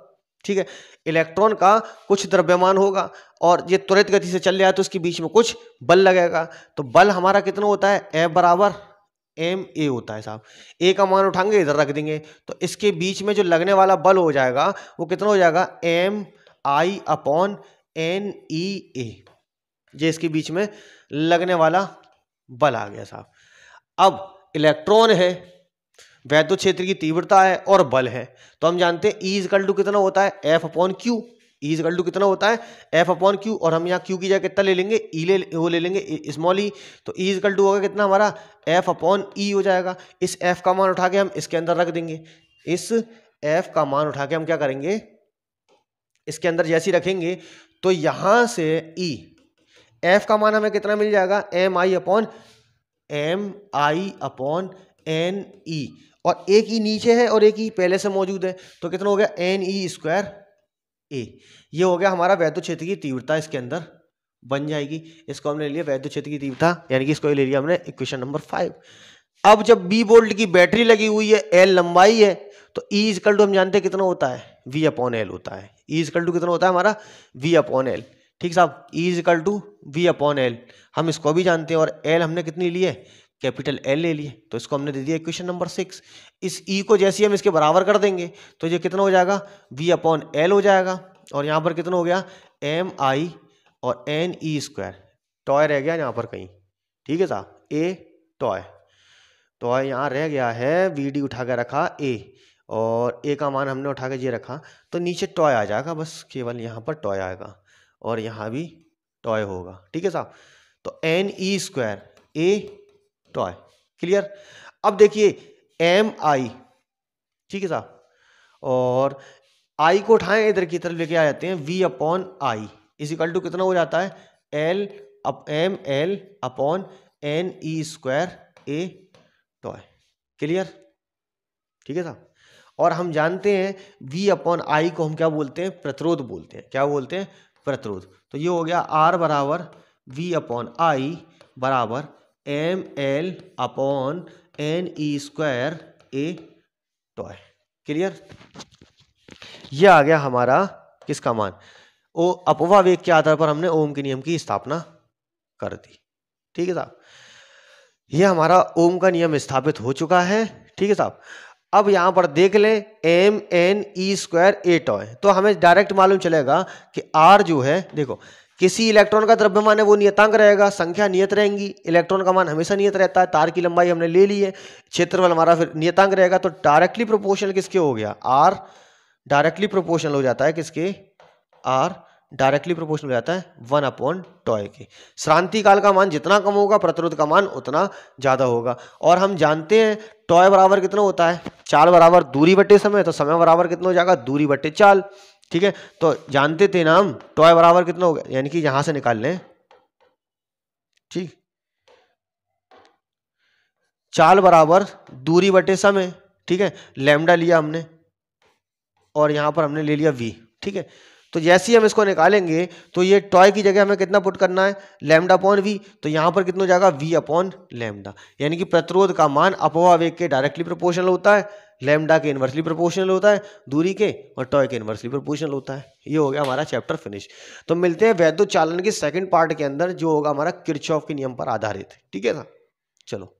ठीक है, इलेक्ट्रॉन का कुछ द्रव्यमान होगा और ये त्वरित गति से चल रहा है तो इसके बीच में कुछ बल लगेगा। तो बल हमारा कितना होता है, F बराबर ma होता है साहब। a का मान उठाएंगे इधर रख देंगे, तो इसके बीच में जो लगने वाला बल हो जाएगा वो कितना हो जाएगा, mi अपॉन NEA। ये इसके बीच में लगने वाला बल आ गया साहब। अब इलेक्ट्रॉन है, वैद्युत क्षेत्र की तीव्रता है और बल है, तो हम जानते हैं E इक्वल टू कितना होता है, F upon Q। E equal to कितना होता है एफ अपॉन क्यू, और हम यहाँ क्यू की जगह कितना ले लेंगे ई वो ले लेंगे स्मॉल ई, तो ई इक्वल टू होगा कितना हमारा एफ अपॉन ई हो जाएगा। इस एफ का मान उठा के हम इसके अंदर रख देंगे, इस एफ का मान उठा के हम क्या करेंगे इसके अंदर जैसे ही रखेंगे तो यहां से ई एफ का मान हमें कितना मिल जाएगा एम आई अपॉन एन ई, और एक ई नीचे है और एक ई पहले से मौजूद है, तो कितना हो गया एन ई स्क्वायर ए। ये हो गया हमारा वैद्युत क्षेत्र की तीव्रता इसके अंदर बन जाएगी। इसको हमने ले लिया वैद्युत क्षेत्र की तीव्रता, यानी कि इसको ले लिया हमने इक्वेशन नंबर 5। अब जब बी वोल्ट की बैटरी लगी हुई है, एल लंबाई है, तो ई इक्वल टू हम जानते हैं कितना होता है वी अपॉन एल होता है। ई इक्वल टू कितना होता है हमारा वी अपॉन एल, ठीक साहब, E equal to V upon L हम इसको भी जानते हैं, और एल हमने कितनी ली है कैपिटल एल ले लिए, तो इसको हमने दे दिया इक्वेशन नंबर 6। इस ई को जैसे ही हम इसके बराबर कर देंगे तो ये कितना हो जाएगा वी अपॉन एल हो जाएगा, और यहाँ पर कितना हो गया एम आई और एन ई स्क्वायर, टॉय रह गया यहाँ पर कहीं, ठीक है साहब, ए टॉय यहाँ रह गया है, वी डी उठा के रखा ए, और ए का मान हमने उठा के ये रखा, तो नीचे टॉय आ जाएगा, बस केवल यहाँ पर टॉय आएगा और यहाँ भी टॉय होगा, ठीक है साहब। तो N E square A tau, clear. अब देखिए एम आई, ठीक है साहब, और आई को उठाएं इधर की तरफ लेके आ जाते हैं, V upon I is equal to कितना हो जाता है L M L upon N E square A tau, clear, ठीक है साहब। और हम जानते हैं v अपॉन आई को हम क्या बोलते हैं प्रतिरोध बोलते हैं, क्या बोलते हैं प्रतिरोध। तो ये हो गया R बराबर v अपॉन आई बराबर M L upon N E square A tau, clear. ये आ गया हमारा किसका मान, ओ अपवाह वेग के आधार पर हमने ओम के नियम की स्थापना कर दी, ठीक है साहब। ये हमारा ओम का नियम स्थापित हो चुका है, ठीक है साहब। अब यहां पर देख लें M N E square A tau, तो हमें डायरेक्ट मालूम चलेगा कि आर जो है, देखो किसी इलेक्ट्रॉन का द्रव्यमान है वो नियतांक रहेगा, संख्या नियत रहेंगी, इलेक्ट्रॉन का मान हमेशा नियत रहता है, तार की लंबाई हमने ले ली है, क्षेत्रफल हमारा फिर नियतांक रहेगा, तो डायरेक्टली प्रोपोर्शनल किसके हो गया आर, डायरेक्टली प्रोपोर्शनल हो जाता है किसके आर, डायरेक्टली प्रोपोर्शनल हो जाता है 1 अपॉन टॉय के। श्रांति काल का मान जितना कम होगा प्रतिरोध का मान उतना ज्यादा होगा, और हम जानते हैं टॉय बराबर कितना होता है चाल बराबर दूरी बटे समय, तो समय बराबर कितना हो जाएगा दूरी बटे चाल, ठीक है। तो जानते थे ना हम टॉय बराबर कितना होगा, यानी कि यहां से निकाल लें, ठीक, चाल बराबर दूरी बटे समय, ठीक है, लैम्डा लिया हमने और यहां पर हमने ले लिया v, ठीक है। तो जैसे ही हम इसको निकालेंगे तो ये टॉय की जगह हमें कितना पुट करना है लैम्डा अपॉन वी, तो यहां पर कितना हो जाएगा v अपॉन लैम्डा, यानी कि प्रतिरोध का मान अपवाह वेग के डायरेक्टली प्रोपोर्शनल होता है, लैम्डा के इनवर्सली प्रोपोर्शनल होता है दूरी के, और टॉय के इनवर्सली प्रोपोर्शनल होता है। ये हो गया हमारा चैप्टर फिनिश। तो मिलते हैं वैद्युत चालन के सेकंड पार्ट के अंदर, जो होगा हमारा किरचॉफ के नियम पर आधारित, ठीक है ना। चलो।